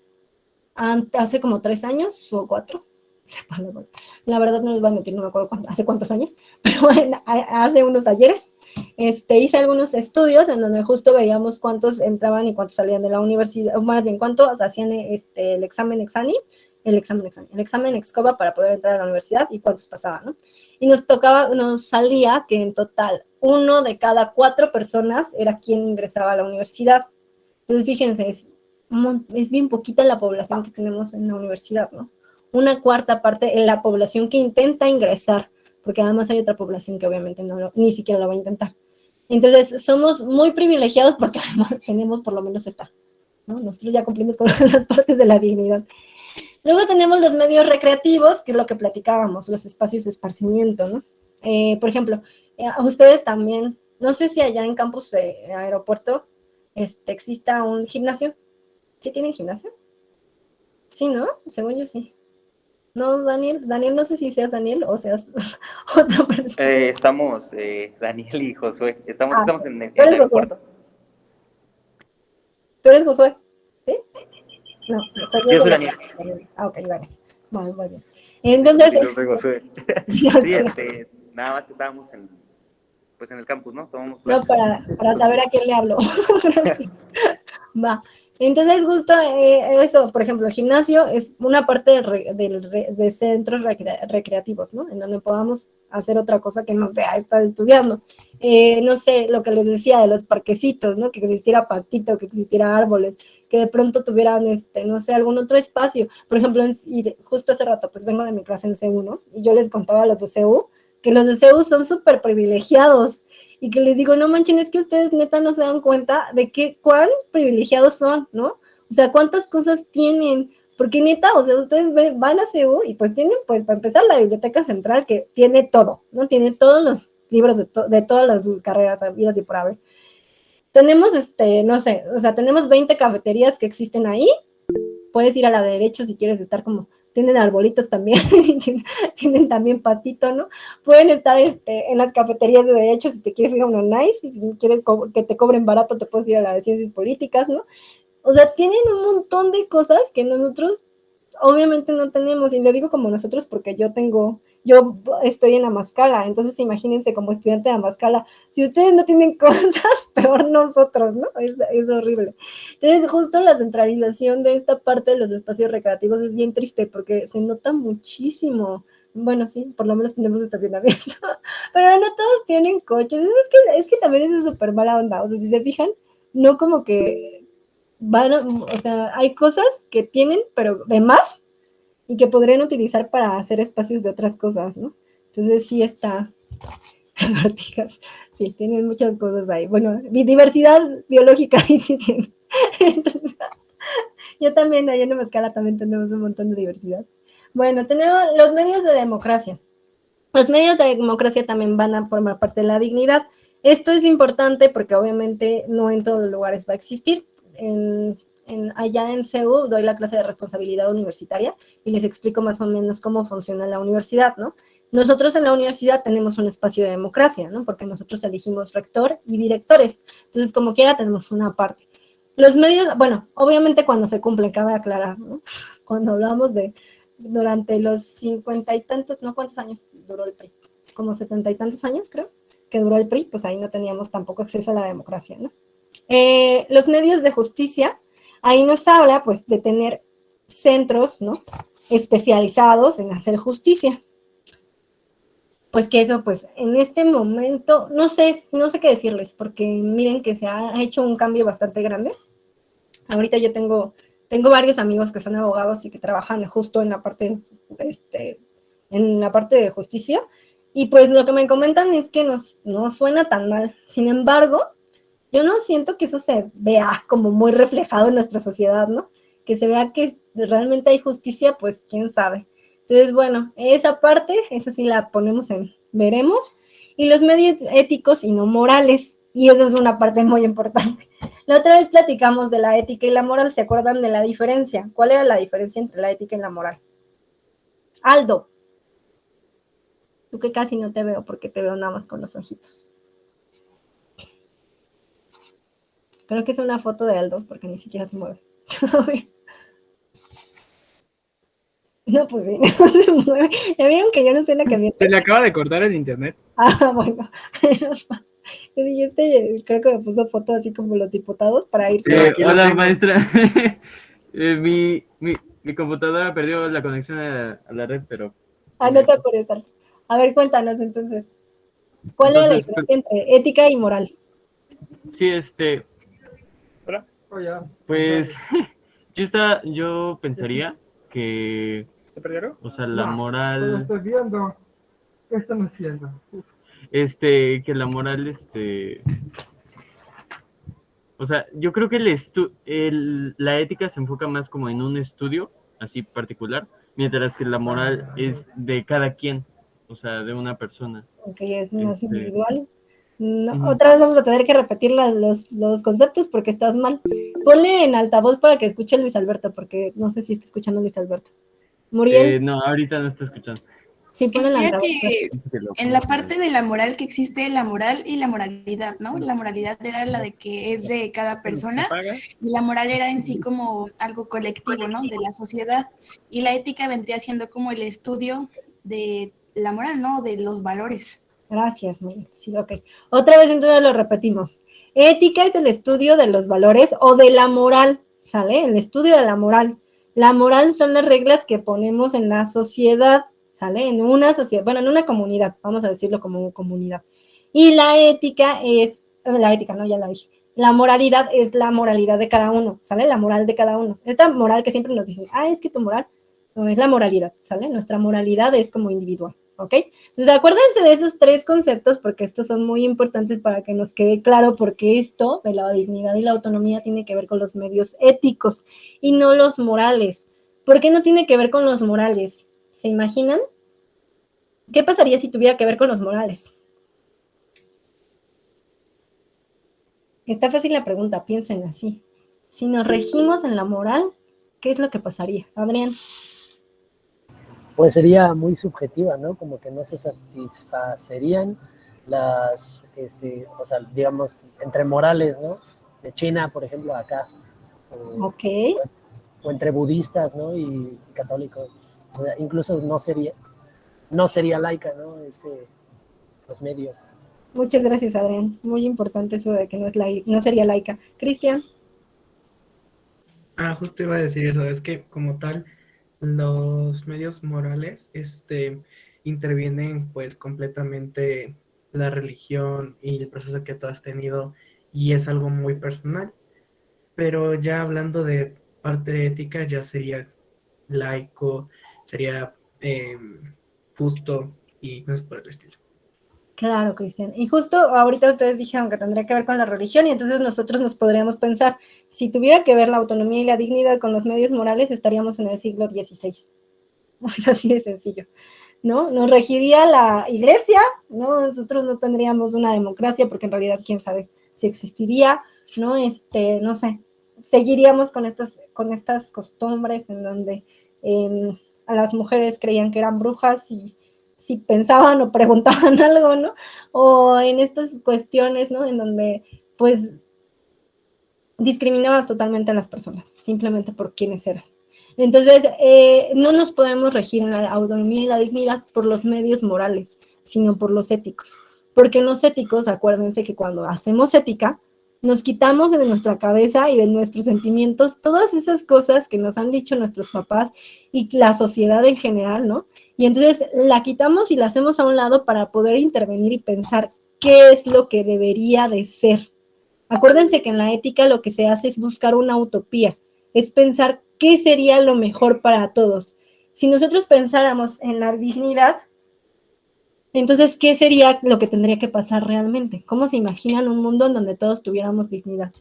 Hace como 3 años o 4, la verdad no les voy a mentir, no me acuerdo hace cuántos años, pero bueno, hace unos ayeres hice algunos estudios en donde justo veíamos cuántos entraban y cuántos salían de la universidad, o más bien cuántos hacían el examen Excoba para poder entrar a la universidad y cuántos pasaban, ¿no? Y nos salía que en total 1 de cada 4 personas era quien ingresaba a la universidad. Entonces, fíjense, es bien poquita la población que tenemos en la universidad, ¿no? 1/4 parte en la población que intenta ingresar, porque además hay otra población que obviamente ni siquiera lo va a intentar. Entonces, somos muy privilegiados porque además tenemos por lo menos esta, ¿no? Nosotros ya cumplimos con las partes de la dignidad. Luego tenemos los medios recreativos, que es lo que platicábamos, los espacios de esparcimiento, ¿no? Por ejemplo, a ustedes también, no sé si allá en campus de aeropuerto exista un gimnasio. ¿Sí tienen gimnasio? Sí, ¿no? Según yo sí. No, Daniel, no sé si seas Daniel o seas otra persona. Estamos Daniel y Josué. Estamos en el ¿Tú eres aeropuerto. ¿Tú eres Josué? ¿Sí? No, Yo soy Daniel. Ok, vale. Bueno, muy bien. Entonces, Yo soy Josué. Sí, nada más que estábamos en el campus, ¿no? Tomamos no, para saber a quién le hablo. Sí. Va. Entonces, justo eso, por ejemplo, el gimnasio es una parte de centros recreativos, ¿no? En donde podamos hacer otra cosa que no sea estar estudiando. No sé, lo que les decía de los parquecitos, ¿no? Que existiera pastito, que existiera árboles, que de pronto tuvieran, no sé, algún otro espacio. Por ejemplo, justo hace rato, pues vengo de mi clase en CU, ¿no? Y yo les contaba a los de CU que los de CU son súper privilegiados y que les digo, no manchen, es que ustedes neta no se dan cuenta de cuán privilegiados son, ¿no? O sea, cuántas cosas tienen, porque neta, o sea, ustedes van a CU y pues tienen, pues para empezar, la biblioteca central que tiene todo, ¿no? Tiene todos los libros de todas las carreras habidas y por haber. Tenemos, no sé, o sea, tenemos 20 cafeterías que existen ahí, puedes ir a la derecha si quieres estar como, tienen arbolitos también, tienen también pastito, ¿no? Pueden estar en las cafeterías de derecho si te quieres ir a una nice, si quieres que te cobren barato te puedes ir a la de ciencias políticas, ¿no? O sea, tienen un montón de cosas que nosotros obviamente no tenemos, y lo digo como nosotros porque yo estoy en Amazcala, entonces imagínense como estudiante de Amazcala, si ustedes no tienen cosas, peor nosotros, ¿no? Es horrible. Entonces, justo la centralización de esta parte de los espacios recreativos es bien triste porque se nota muchísimo. Bueno, sí, por lo menos tenemos estacionamiento, pero no todos tienen coches. Es que también es súper mala onda, o sea, si se fijan, no como que o sea, hay cosas que tienen, pero de más, y que podrían utilizar para hacer espacios de otras cosas, ¿no? Entonces sí está, sí, tienen muchas cosas ahí. Bueno, diversidad biológica ahí sí tienen. Entonces, yo también, allá en Amazcala también tenemos un montón de diversidad. Bueno, tenemos los medios de democracia. Los medios de democracia también van a formar parte de la dignidad. Esto es importante porque obviamente no en todos los lugares va a existir. Allá en CEU doy la clase de responsabilidad universitaria y les explico más o menos cómo funciona la universidad, ¿no? Nosotros en la universidad tenemos un espacio de democracia, ¿no? Porque nosotros elegimos rector y directores. Entonces, como quiera, tenemos una parte. Los medios, bueno, obviamente cuando se cumplen, cabe aclarar, ¿no? Cuando hablamos durante los 50 y tantos, ¿no? ¿Cuántos años duró el PRI? Como 70 y tantos años, creo, que duró el PRI, pues ahí no teníamos tampoco acceso a la democracia, ¿no? Los medios de justicia, ahí nos habla, pues, de tener centros, ¿no? Especializados en hacer justicia. Pues que eso, pues, en este momento, no sé qué decirles, porque miren que se ha hecho un cambio bastante grande. Ahorita yo tengo varios amigos que son abogados y que trabajan justo en la parte, en la parte de justicia, y pues lo que me comentan es que no suena tan mal. Sin embargo, Yo no siento que eso se vea como muy reflejado en nuestra sociedad, ¿no? Que se vea que realmente hay justicia, pues quién sabe. Entonces, bueno, esa parte, esa sí la ponemos en veremos. Y los medios éticos y no morales, y eso es una parte muy importante. La otra vez platicamos de la ética y la moral, ¿se acuerdan de la diferencia? ¿Cuál era la diferencia entre la ética y la moral? Aldo, tú que casi no te veo porque te veo nada más con los ojitos. Creo que es una foto de Aldo porque ni siquiera se mueve. No, pues sí, no se mueve. Ya vieron que yo no sé la camioneta. Se le acaba de cortar el internet. Ah, bueno. Yo dije, creo que me puso foto así como los diputados para irse. Hola, maestra. Mi computadora perdió la conexión a la red, pero... No te apures, Aldo. A ver, cuéntanos entonces. ¿Cuál era la diferencia entre ética y moral? Sí, pues yo pensaría que, ¿Se perdieron? o sea, la moral, estoy viendo. ¿Qué están haciendo? que la moral, o sea, yo creo que la ética se enfoca más como en un estudio así particular, mientras que la moral es de cada quien, o sea, de una persona. Ok, es más individual. No, Ujú. Otra vez vamos a tener que repetir los conceptos porque estás mal. Ponle en altavoz para que escuche Luis Alberto, porque no sé si está escuchando Luis Alberto. Muriel, No, ahorita no está escuchando. sí, ponle en Diría altavoz. que en la parte de la moral que existe la moral y la moralidad, ¿no? La moralidad era la de que es de cada persona y la moral era en sí como algo colectivo, ¿no? De la sociedad, y la ética vendría siendo como el estudio de la moral, ¿no? De los valores. Gracias, Muriel. Sí, ok. Otra vez entonces lo repetimos. Ética es el estudio de los valores o de la moral, ¿sale? El estudio de la moral. La moral son las reglas que ponemos en la sociedad, ¿sale? En una sociedad, bueno, en una comunidad, vamos a decirlo como comunidad. Y la ética es, la ética, no, ya la dije. La moralidad es la moralidad de cada uno, ¿sale? La moral de cada uno. Esta moral que siempre nos dicen, es que tu moral no es la moralidad, ¿sale? Nuestra moralidad es como individual, ¿ok? Entonces, acuérdense de esos tres conceptos porque estos son muy importantes para que nos quede claro porque esto de la dignidad y la autonomía tiene que ver con los medios éticos y no los morales. ¿Por qué no tiene que ver con los morales? ¿Se imaginan? ¿Qué pasaría si tuviera que ver con los morales? Está fácil la pregunta, piensen así. Si nos regimos en la moral, ¿qué es lo que pasaría? Adrián. Pues sería muy subjetiva, ¿no? Como que no se satisfacerían las, o sea, digamos, entre morales, ¿no? De China, por ejemplo, acá. Ok. O entre budistas, ¿no? Y católicos. O sea, incluso no sería laica, ¿no? Los medios. Muchas gracias, Adrián. Muy importante eso de que no sería laica. Cristian. Justo iba a decir eso, es que como tal, los medios morales, intervienen pues completamente la religión y el proceso que tú has tenido y es algo muy personal, pero ya hablando de parte ética ya sería laico, sería justo y cosas por el estilo. Claro, Cristian. Y justo ahorita ustedes dijeron que tendría que ver con la religión y entonces nosotros nos podríamos pensar, si tuviera que ver la autonomía y la dignidad con los medios morales, estaríamos en el siglo XVI. Así de sencillo, ¿no? Nos regiría la iglesia, ¿no? Nosotros no tendríamos una democracia porque en realidad quién sabe si existiría, ¿no? No sé, seguiríamos con estas costumbres en donde a las mujeres creían que eran brujas y si pensaban o preguntaban algo, ¿no? O en estas cuestiones, ¿no? En donde, pues, discriminabas totalmente a las personas, simplemente por quiénes eran. Entonces, no nos podemos regir en la autonomía y la dignidad por los medios morales, sino por los éticos. Porque los éticos, acuérdense que cuando hacemos ética, nos quitamos de nuestra cabeza y de nuestros sentimientos todas esas cosas que nos han dicho nuestros papás y la sociedad en general, ¿no? Y entonces la quitamos y la hacemos a un lado para poder intervenir y pensar qué es lo que debería de ser. Acuérdense que en la ética lo que se hace es buscar una utopía, es pensar qué sería lo mejor para todos. Si nosotros pensáramos en la dignidad, Entonces, ¿qué sería lo que tendría que pasar realmente? ¿Cómo se imaginan un mundo en donde todos tuviéramos dignidad?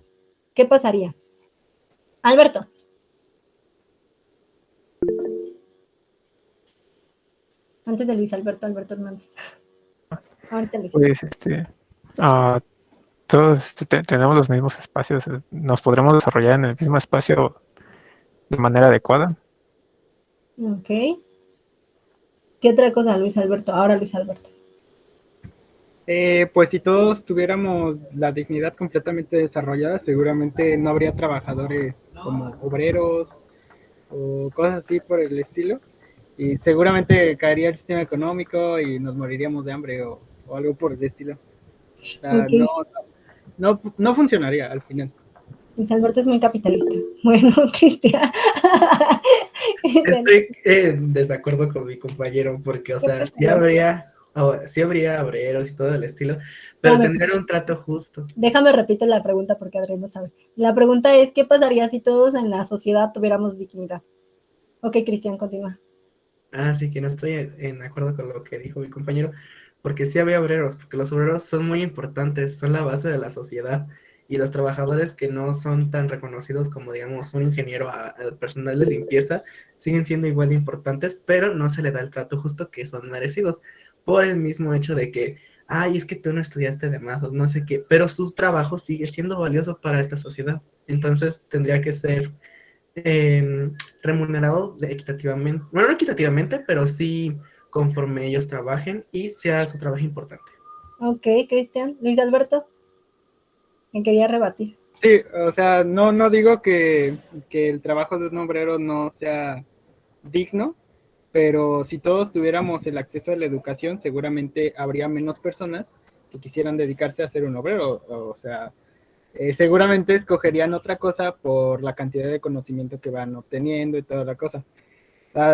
¿Qué pasaría? Alberto. Antes de Luis Alberto, Alberto Hernández. Ahorita Luis. Pues ah, todos tenemos los mismos espacios, nos podremos desarrollar en el mismo espacio de manera adecuada. Ok. ¿Qué otra cosa, Luis Alberto? Ahora Luis Alberto. Pues si todos tuviéramos la dignidad completamente desarrollada, seguramente no habría trabajadores como obreros o cosas así por el estilo. Y seguramente caería el sistema económico y nos moriríamos de hambre o algo por el estilo. O sea, Ok. no funcionaría al final. Luis Alberto es muy capitalista. Bueno, Cristian. Estoy en desacuerdo con mi compañero porque, o sea, sí habría obreros y todo el estilo, pero Espérame, tendrían un trato justo. déjame repetir la pregunta porque Adrián no sabe. La pregunta es, ¿qué pasaría si todos en la sociedad tuviéramos dignidad? Ok, Cristian, continúa. Sí que no estoy en acuerdo con lo que dijo mi compañero, porque sí había obreros, porque los obreros son muy importantes, son la base de la sociedad, y los trabajadores que no son tan reconocidos como, digamos, un ingeniero al personal de limpieza, siguen siendo igual de importantes, pero no se le da el trato justo que son merecidos, por el mismo hecho de que, ay, es que tú no estudiaste de más, o no sé qué, pero su trabajo sigue siendo valioso para esta sociedad, entonces tendría que ser remunerado equitativamente, bueno, no equitativamente, pero sí conforme ellos trabajen y sea su trabajo importante. Ok, Cristian. Luis Alberto, me quería rebatir. Sí, o sea, no digo que el trabajo de un obrero no sea digno, pero si todos tuviéramos el acceso a la educación, seguramente habría menos personas que quisieran dedicarse a ser un obrero. O sea, seguramente escogerían otra cosa por la cantidad de conocimiento que van obteniendo y toda la cosa.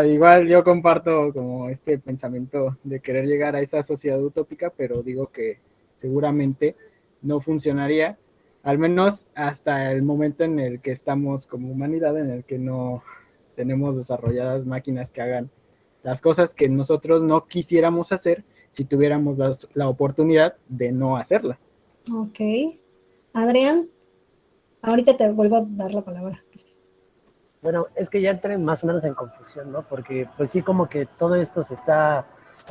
Igual yo comparto como este pensamiento de querer llegar a esa sociedad utópica, pero digo que seguramente no funcionaría, al menos hasta el momento en el que estamos como humanidad, en el que no tenemos desarrolladas máquinas que hagan las cosas que nosotros no quisiéramos hacer si tuviéramos la oportunidad de no hacerla. Ok. Adrián, ahorita te vuelvo a dar la palabra, Cristian. Bueno, es que ya entré más o menos en confusión, ¿no? Porque pues sí, como que todo esto está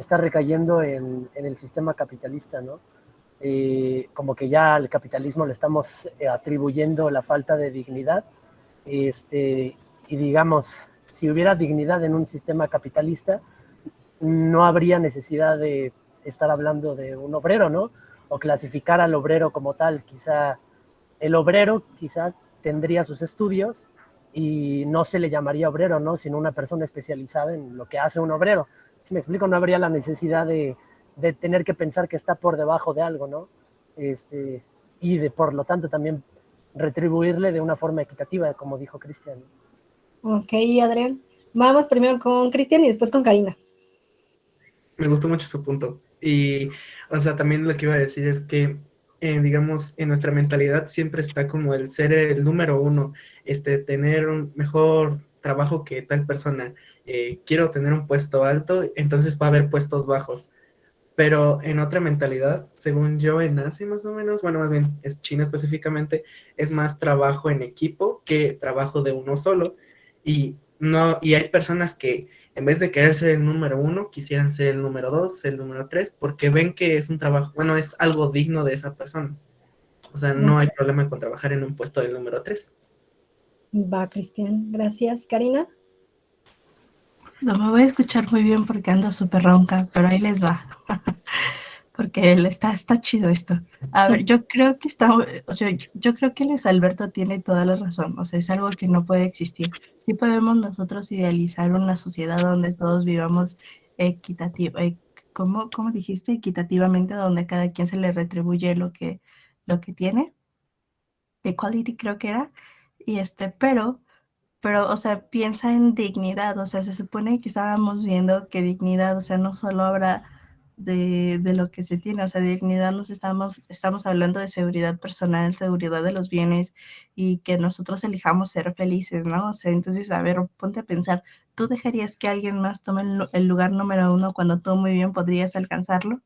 recayendo en el sistema capitalista, ¿no? Como que ya al capitalismo le estamos atribuyendo la falta de dignidad, y digamos, si hubiera dignidad en un sistema capitalista, no habría necesidad de estar hablando de un obrero, ¿no? O clasificar al obrero como tal. Quizá el obrero quizá tendría sus estudios y no se le llamaría obrero, ¿no? Sino una persona especializada en lo que hace un obrero. Si me explico, no habría la necesidad de tener que pensar que está por debajo de algo, ¿no? Y por lo tanto también retribuirle de una forma equitativa, como dijo Cristian. Ok, Adrián. Vamos primero con Cristian y después con Karina. Me gustó mucho su punto. Y, o sea, también lo que iba a decir es que, digamos, en nuestra mentalidad siempre está como el ser el número uno, tener un mejor trabajo que tal persona. Quiero tener un puesto alto, entonces va a haber puestos bajos. Pero en otra mentalidad, según yo, en Asia más o menos, bueno, más bien es China específicamente, es más trabajo en equipo que trabajo de uno solo. Y no, y hay personas que en vez de querer ser el número uno, quisieran ser el número dos, el número tres, porque ven que es un trabajo, bueno, es algo digno de esa persona. O sea, no hay problema con trabajar en un puesto del número tres. Va, Cristian. Gracias. Karina. No me voy a escuchar muy bien porque ando súper ronca, pero ahí les va. Porque está chido esto. A ver, yo creo que o sea, yo creo que Luis Alberto tiene toda la razón. O sea, es algo que no puede existir. Sí podemos nosotros idealizar una sociedad donde todos vivamos equitativo, ¿cómo dijiste? Equitativamente, donde cada quien se le retribuye lo que tiene. Equality creo que era. Y pero, o sea, piensa en dignidad, o sea, se supone que estábamos viendo que dignidad, o sea, no solo habrá de lo que se tiene. O sea, de dignidad estamos hablando de seguridad personal, seguridad de los bienes y que nosotros elijamos ser felices, ¿no? O sea, entonces, a ver, ponte a pensar, ¿tú dejarías que alguien más tome el lugar número 1 cuando tú muy bien podrías alcanzarlo?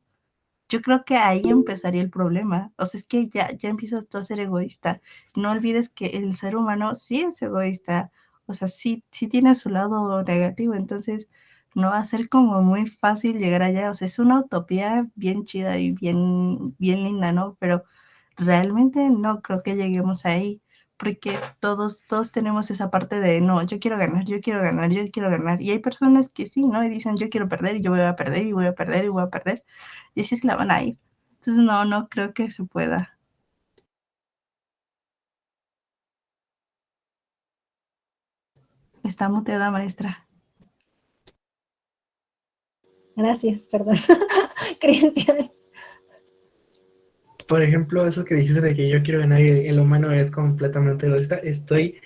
Yo creo que ahí empezaría el problema. O sea, es que ya empiezas tú a ser egoísta. No olvides que el ser humano sí es egoísta. O sea, sí tiene su lado negativo. Entonces, no va a ser como muy fácil llegar allá. O sea, es una utopía bien chida y bien linda, ¿no? Pero realmente no creo que lleguemos ahí. Porque todos tenemos esa parte de, no, yo quiero ganar, yo quiero ganar, yo quiero ganar. Y hay personas que sí, ¿no? Y dicen, yo quiero perder y yo voy a perder y voy a perder y voy a perder. Y así se la van a ir. Entonces, no creo que se pueda. Está muteada, maestra. Gracias, perdón. Cristian. Por ejemplo, eso que dijiste de que yo quiero ganar y el humano es completamente egoísta, estoy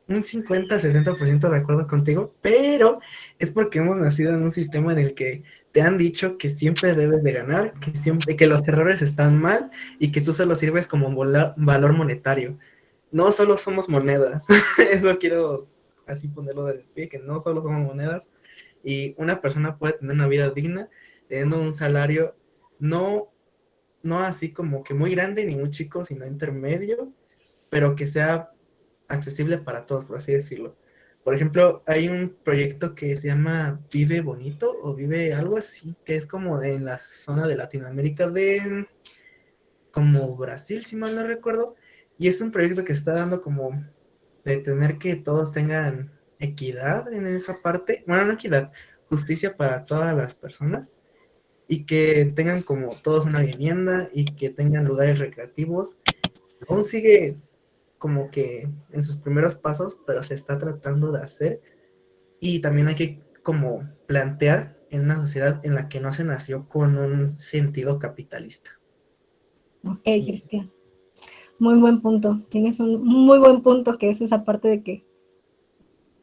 un 50-70% de acuerdo contigo, pero es porque hemos nacido en un sistema en el que te han dicho que siempre debes de ganar, que los errores están mal y que tú solo sirves como un valor monetario. No solo somos monedas, eso quiero así ponerlo de pie, que no solo somos monedas y una persona puede tener una vida digna teniendo un salario no, no así como que muy grande ni muy chico, sino intermedio, pero que sea accesible para todos, por así decirlo. Por ejemplo, hay un proyecto que se llama Vive Bonito o Vive algo así, que es como en la zona de Latinoamérica de como Brasil, si mal no recuerdo, y es un proyecto que está dando como de tener que todos tengan equidad en esa parte, bueno, no equidad, justicia para todas las personas y que tengan como todos una vivienda y que tengan lugares recreativos. Aún sigue como que en sus primeros pasos, pero se está tratando de hacer y también hay que como plantear en una sociedad en la que no se nació con un sentido capitalista. Ok, Cristian. Muy buen punto. Tienes un muy buen punto, que es esa parte de que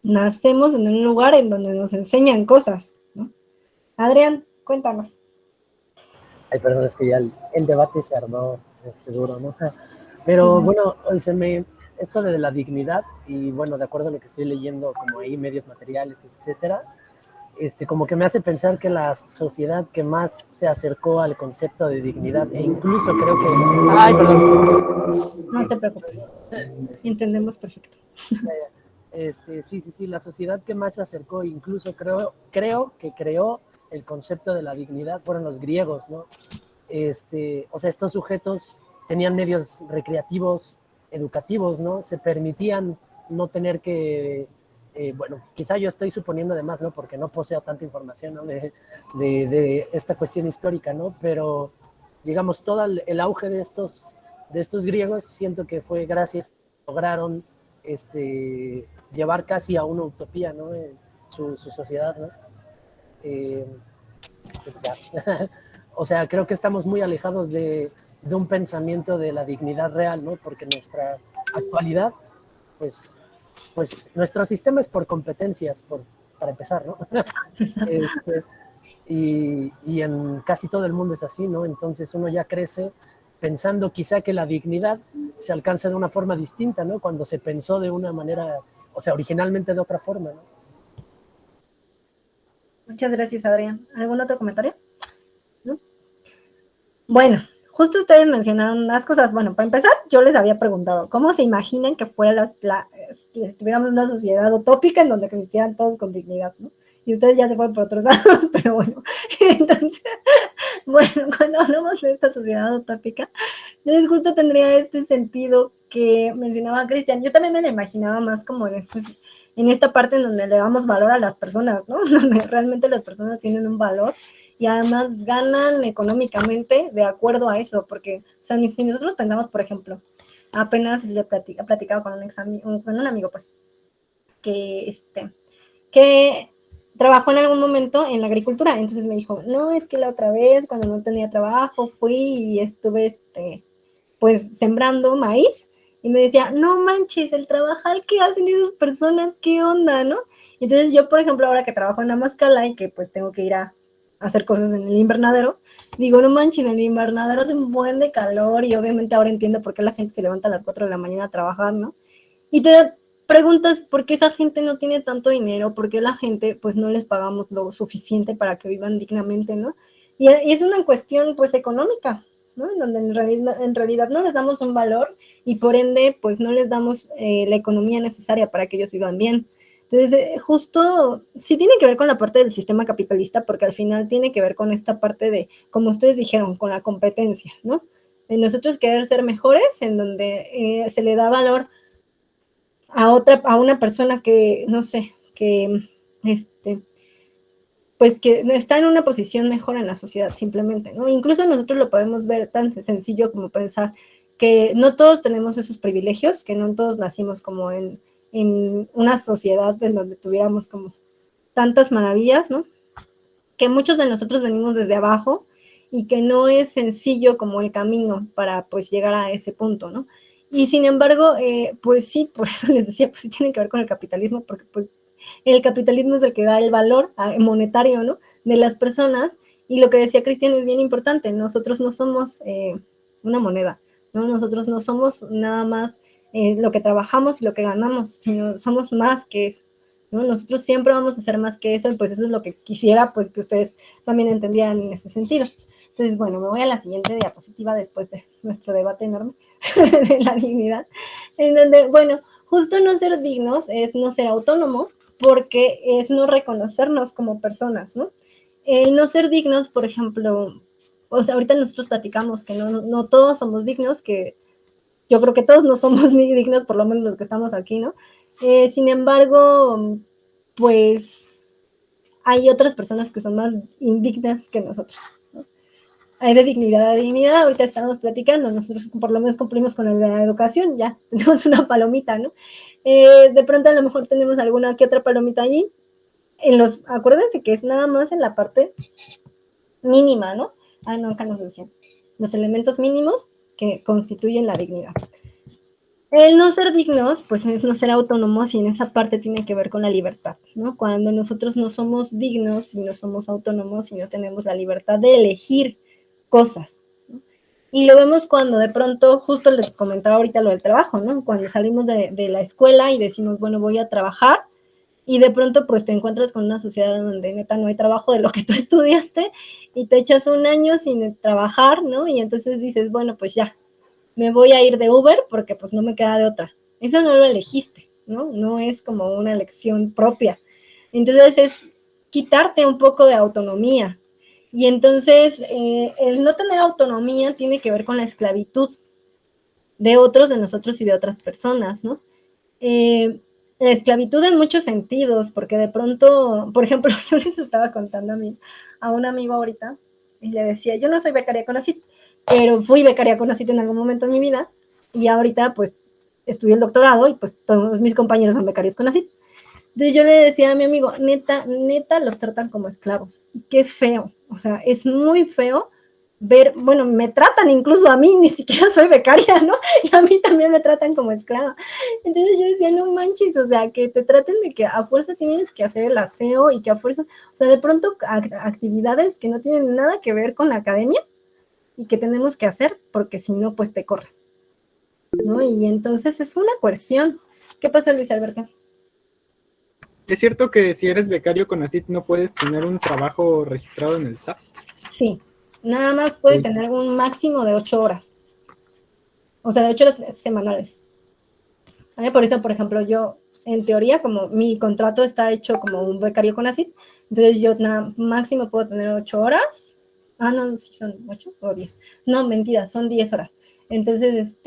nacemos en un lugar en donde nos enseñan cosas, ¿no? Adrián, cuéntanos. Ay, perdón, es que ya el debate se armó duro, ¿no? Pero Sí. bueno, esto de la dignidad, y bueno, de acuerdo a lo que estoy leyendo, como ahí medios materiales, etcétera, como que me hace pensar que la sociedad que más se acercó al concepto de dignidad, e incluso creo que... Ay, perdón. No te preocupes. Entendemos perfecto. Sí, la sociedad que más se acercó, incluso creo que creó el concepto de la dignidad, fueron los griegos, ¿no? O sea, estos sujetos tenían medios recreativos, educativos, ¿no? Se permitían no tener que, bueno, quizá yo estoy suponiendo además, ¿no? Porque no poseo tanta información, ¿no? De esta cuestión histórica, ¿no? Pero, digamos, todo el auge de estos griegos, siento que fue gracias a que lograron llevar casi a una utopía, ¿no? Su sociedad, ¿no? Pues ya. O sea, creo que estamos muy alejados de un pensamiento de la dignidad real, ¿no? Porque nuestra actualidad, pues nuestro sistema es por competencias, para empezar, ¿no? Y en casi todo el mundo es así, ¿no? Entonces uno ya crece pensando quizá que la dignidad se alcanza de una forma distinta, ¿no? Cuando se pensó de una manera, o sea, originalmente de otra forma, ¿no? Muchas gracias, Adrián. ¿Algún otro comentario? ¿No? Bueno, justo ustedes mencionaron unas cosas. Bueno, para empezar, yo les había preguntado, ¿cómo se imaginan que fuera que tuviéramos una sociedad utópica en donde existieran todos con dignidad, ¿no? Y ustedes ya se fueron por otros lados, pero bueno. Entonces, bueno, cuando hablamos de esta sociedad utópica, entonces justo tendría este sentido que mencionaba Cristian. Yo también me la imaginaba más como en esta parte en donde le damos valor a las personas, ¿no? Donde realmente las personas tienen un valor y además ganan económicamente de acuerdo a eso, porque, o sea, si nosotros pensamos, por ejemplo, apenas le platicaba con un amigo, pues, que trabajó en algún momento en la agricultura, entonces me dijo, no, es que la otra vez cuando no tenía trabajo fui y estuve, pues, sembrando maíz, y me decía, no manches, el trabajar que hacen esas personas, ¿qué onda, no? Y entonces yo, por ejemplo, ahora que trabajo en Amazcala y que pues tengo que ir a hacer cosas en el invernadero. Digo, no manches, en el invernadero hace un buen de calor y obviamente ahora entiendo por qué la gente se levanta a las 4 de la mañana a trabajar, ¿no? Y te preguntas por qué esa gente no tiene tanto dinero, por qué la gente pues no les pagamos lo suficiente para que vivan dignamente, ¿no? Y es una cuestión pues económica, ¿no? En donde en realidad no les damos un valor y por ende pues no les damos la economía necesaria para que ellos vivan bien. Entonces, justo sí tiene que ver con la parte del sistema capitalista, porque al final tiene que ver con esta parte de, como ustedes dijeron, con la competencia, ¿no? De nosotros querer ser mejores, en donde se le da valor a una persona que, no sé, que, pues que está en una posición mejor en la sociedad, simplemente, ¿no? Incluso nosotros lo podemos ver tan sencillo como pensar que no todos tenemos esos privilegios, que no todos nacimos como en una sociedad en donde tuviéramos como tantas maravillas, ¿no? Que muchos de nosotros venimos desde abajo y que no es sencillo como el camino para pues llegar a ese punto, ¿no? Y sin embargo, pues sí, por eso les decía, pues sí tiene que ver con el capitalismo, porque pues el capitalismo es el que da el valor monetario, ¿no? De las personas, y lo que decía Cristian es bien importante, nosotros no somos una moneda, ¿no? Nosotros no somos nada más lo que trabajamos y lo que ganamos, sino somos más que eso, ¿no? Nosotros siempre vamos a ser más que eso, y pues eso es lo que quisiera pues que ustedes también entendieran en ese sentido. Entonces, bueno, me voy a la siguiente diapositiva después de nuestro debate enorme de la dignidad, en donde, bueno, justo no ser dignos es no ser autónomo, porque es no reconocernos como personas, ¿no? El no ser dignos, por ejemplo, o sea, ahorita nosotros platicamos que no todos somos dignos, que yo creo que todos no somos ni dignos, por lo menos los que estamos aquí, ¿no? Sin embargo, pues hay otras personas que son más indignas que nosotros, ¿no? Hay de dignidad a dignidad, ahorita estamos platicando, nosotros por lo menos cumplimos con la educación, ya tenemos una palomita, ¿no? De pronto a lo mejor tenemos alguna que otra palomita allí, acuérdense que es nada más en la parte mínima, ¿no? No, acá nos decían, los elementos mínimos que constituyen la dignidad. El no ser dignos, pues es no ser autónomos, y en esa parte tiene que ver con la libertad, ¿no? Cuando nosotros no somos dignos y no somos autónomos y no tenemos la libertad de elegir cosas, ¿no? Y lo vemos cuando de pronto, justo les comentaba ahorita lo del trabajo, ¿no? Cuando salimos de la escuela y decimos, bueno, voy a trabajar, y de pronto pues te encuentras con una sociedad donde neta no hay trabajo de lo que tú estudiaste, y te echas un año sin trabajar, ¿no? Y entonces dices, bueno, pues ya, me voy a ir de Uber porque pues no me queda de otra. Eso no lo elegiste, ¿no? No es como una elección propia. Entonces es quitarte un poco de autonomía. Y entonces el no tener autonomía tiene que ver con la esclavitud de otros, de nosotros y de otras personas, ¿no? La esclavitud en muchos sentidos, porque de pronto, por ejemplo, yo les estaba contando a un amigo ahorita, y le decía, yo no soy becaria CONACYT, pero fui becaria CONACYT en algún momento de mi vida, y ahorita pues estudié el doctorado, y pues todos mis compañeros son becarios CONACYT. Entonces yo le decía a mi amigo, neta, los tratan como esclavos, y qué feo, o sea, es muy feo ver, bueno, me tratan incluso a mí, ni siquiera soy becaria, ¿no? Y a mí también me tratan como esclava. Entonces yo decía, no manches, o sea, que te traten de que a fuerza tienes que hacer el aseo, y que a fuerza, o sea, de pronto actividades que no tienen nada que ver con la academia y que tenemos que hacer, porque si no, pues te corren, ¿no? Y entonces es una coerción. ¿Qué pasa, Luis Alberto? ¿Es cierto que si eres becario CONACYT no puedes tener un trabajo registrado en el SAT? Sí, nada más puedes tener un máximo de 8 horas. O sea, de 8 horas semanales. ¿Vale? Por eso, por ejemplo, yo, en teoría, como mi contrato está hecho como un becario CONACYT, entonces yo máximo puedo tener 8 horas. No, si son 8 o 10. No, mentira, son 10 horas. Entonces,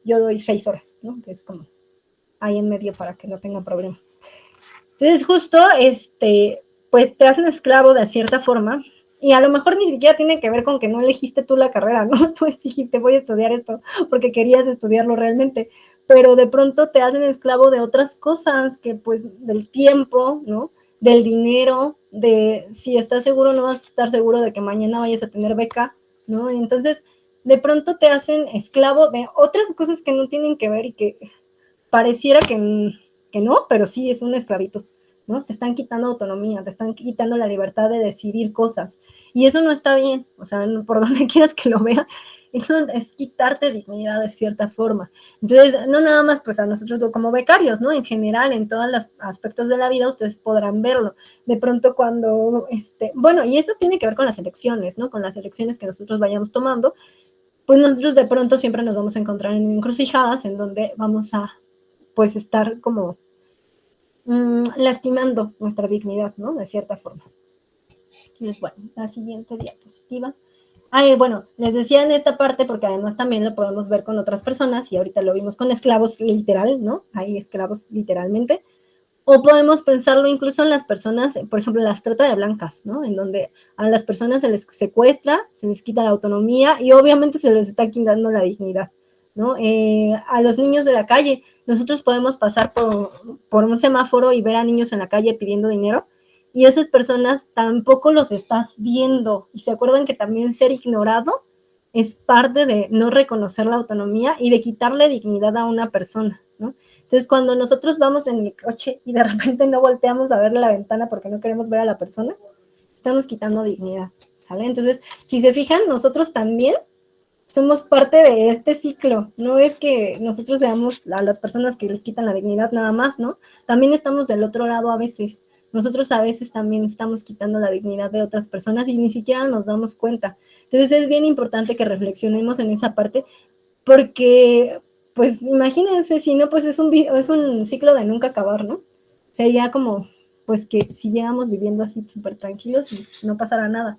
yo doy 6 horas, ¿no? Que es como ahí en medio para que no tenga problema. Entonces, justo, pues te hacen esclavo de cierta forma, y a lo mejor ni siquiera tiene que ver con que no elegiste tú la carrera, ¿no? Tú dijiste, voy a estudiar esto porque querías estudiarlo realmente, pero de pronto te hacen esclavo de otras cosas, que pues del tiempo, ¿no? Del dinero, de si estás seguro, no vas a estar seguro de que mañana vayas a tener beca, ¿no? Y entonces, de pronto te hacen esclavo de otras cosas que no tienen que ver y que pareciera que no, pero sí es una esclavitud, ¿no? Te están quitando autonomía, te están quitando la libertad de decidir cosas. Y eso no está bien, o sea, por donde quieras que lo veas, eso es quitarte dignidad de cierta forma. Entonces, no nada más pues a nosotros como becarios, ¿no? En general, en todos los aspectos de la vida, ustedes podrán verlo. De pronto cuando, bueno, y eso tiene que ver con las elecciones, ¿no? Con las elecciones que nosotros vayamos tomando, pues nosotros de pronto siempre nos vamos a encontrar en encrucijadas en donde vamos a, pues, estar como lastimando nuestra dignidad, ¿no? De cierta forma. Entonces, bueno, la siguiente diapositiva. Bueno, les decía en esta parte, porque además también lo podemos ver con otras personas, y ahorita lo vimos con esclavos literal, ¿no? Hay esclavos literalmente. O podemos pensarlo incluso en las personas, por ejemplo, las trata de blancas, ¿no? En donde a las personas se les secuestra, se les quita la autonomía y obviamente se les está quitando la dignidad, ¿no? A los niños de la calle, nosotros podemos pasar por un semáforo y ver a niños en la calle pidiendo dinero y esas personas tampoco los estás viendo. Y se acuerdan que también ser ignorado es parte de no reconocer la autonomía y de quitarle dignidad a una persona, ¿no? Entonces, cuando nosotros vamos en el coche y de repente no volteamos a verle la ventana porque no queremos ver a la persona, estamos quitando dignidad, ¿sale? Entonces, si se fijan, nosotros también somos parte de este ciclo. No es que nosotros seamos a las personas que les quitan la dignidad nada más, ¿no? También estamos del otro lado a veces. Nosotros a veces también estamos quitando la dignidad de otras personas y ni siquiera nos damos cuenta. Entonces, es bien importante que reflexionemos en esa parte porque pues imagínense, si no, pues es un ciclo de nunca acabar, ¿no? Sería como, pues que siguiéramos viviendo así súper tranquilos y no pasara nada.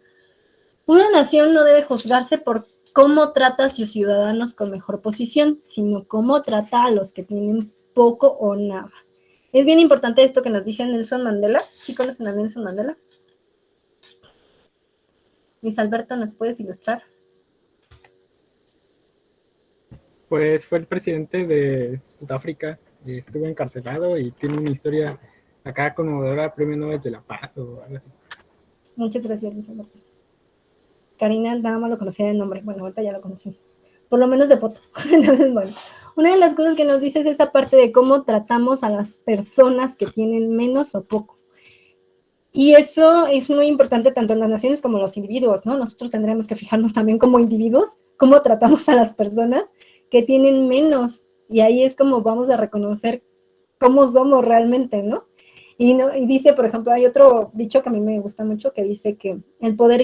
Una nación no debe juzgarse por cómo trata a sus ciudadanos con mejor posición, sino cómo trata a los que tienen poco o nada. Es bien importante esto que nos dice Nelson Mandela. ¿Sí conocen a Nelson Mandela? Luis Alberto, ¿nos puedes ilustrar? Pues fue el presidente de Sudáfrica, estuvo encarcelado y tiene una historia acá conmovedora, Premio Nobel de la Paz o algo así. Muchas gracias, Luis Alberto. Karina nada más lo conocía de nombre, bueno, ahorita ya lo conocí, por lo menos de foto. Entonces, bueno, una de las cosas que nos dice es esa parte de cómo tratamos a las personas que tienen menos o poco. Y eso es muy importante tanto en las naciones como en los individuos, ¿no? Nosotros tendremos que fijarnos también como individuos, cómo tratamos a las personas que tienen menos, y ahí es como vamos a reconocer cómo somos realmente, ¿no? Y dice, por ejemplo, hay otro dicho que a mí me gusta mucho que dice que el poder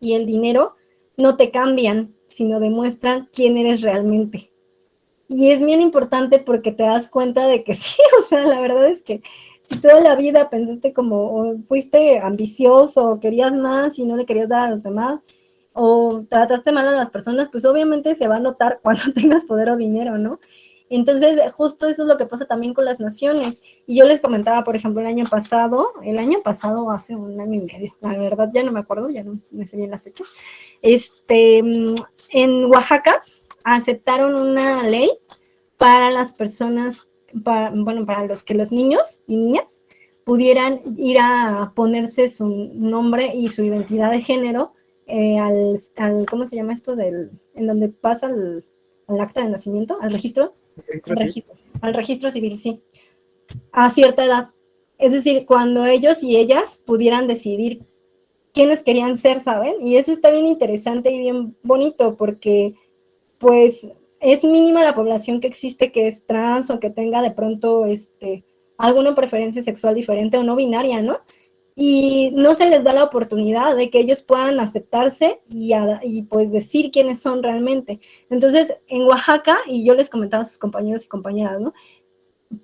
y el dinero no te cambian, sino demuestran quién eres realmente. Y es bien importante porque te das cuenta de que sí, o sea, la verdad es que si toda la vida pensaste como, o fuiste ambicioso, o querías más y no le querías dar a los demás, o trataste mal a las personas, pues obviamente se va a notar cuando tengas poder o dinero, ¿no? Entonces, justo eso es lo que pasa también con las naciones. Y yo les comentaba, por ejemplo, el año pasado, hace un año y medio, la verdad ya no me acuerdo, ya no me sé bien las fechas, en Oaxaca aceptaron una ley para las personas, para los niños y niñas pudieran ir a ponerse su nombre y su identidad de género ¿cómo se llama esto? En donde pasa al acta de nacimiento, al registro. Al registro civil, sí. A cierta edad. Es decir, cuando ellos y ellas pudieran decidir quiénes querían ser, ¿saben? Y eso está bien interesante y bien bonito porque, pues, es mínima la población que existe que es trans o que tenga de pronto alguna preferencia sexual diferente o no binaria, ¿no? Y no se les da la oportunidad de que ellos puedan aceptarse y pues decir quiénes son realmente. Entonces, en Oaxaca, y yo les comentaba a sus compañeros y compañeras, ¿no?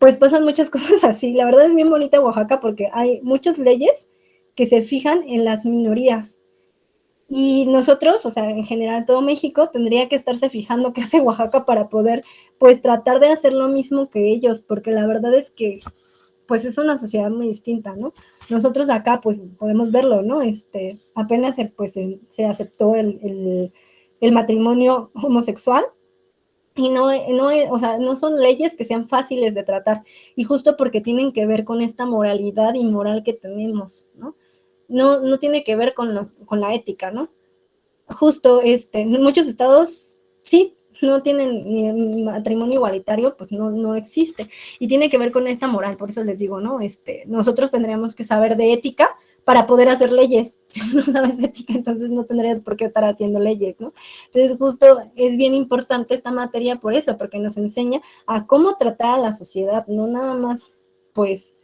Pues pasan muchas cosas así. La verdad es bien bonita Oaxaca porque hay muchas leyes que se fijan en las minorías. Y nosotros, o sea, en general todo México, tendría que estarse fijando qué hace Oaxaca para poder, pues, tratar de hacer lo mismo que ellos, porque la verdad es que pues es una sociedad muy distinta, ¿no? Nosotros acá, pues, podemos verlo, ¿no? Apenas se aceptó el matrimonio homosexual y o sea, no son leyes que sean fáciles de tratar y justo porque tienen que ver con esta moralidad y moral que tenemos, ¿no? No tiene que ver con la ética, ¿no? Justo, en muchos estados, sí, no tienen ni matrimonio igualitario, pues no existe. Y tiene que ver con esta moral, por eso les digo, ¿no? Nosotros tendríamos que saber de ética para poder hacer leyes. Si no sabes ética, entonces no tendrías por qué estar haciendo leyes, ¿no? Entonces, justo es bien importante esta materia por eso, porque nos enseña a cómo tratar a la sociedad, no nada más, pues,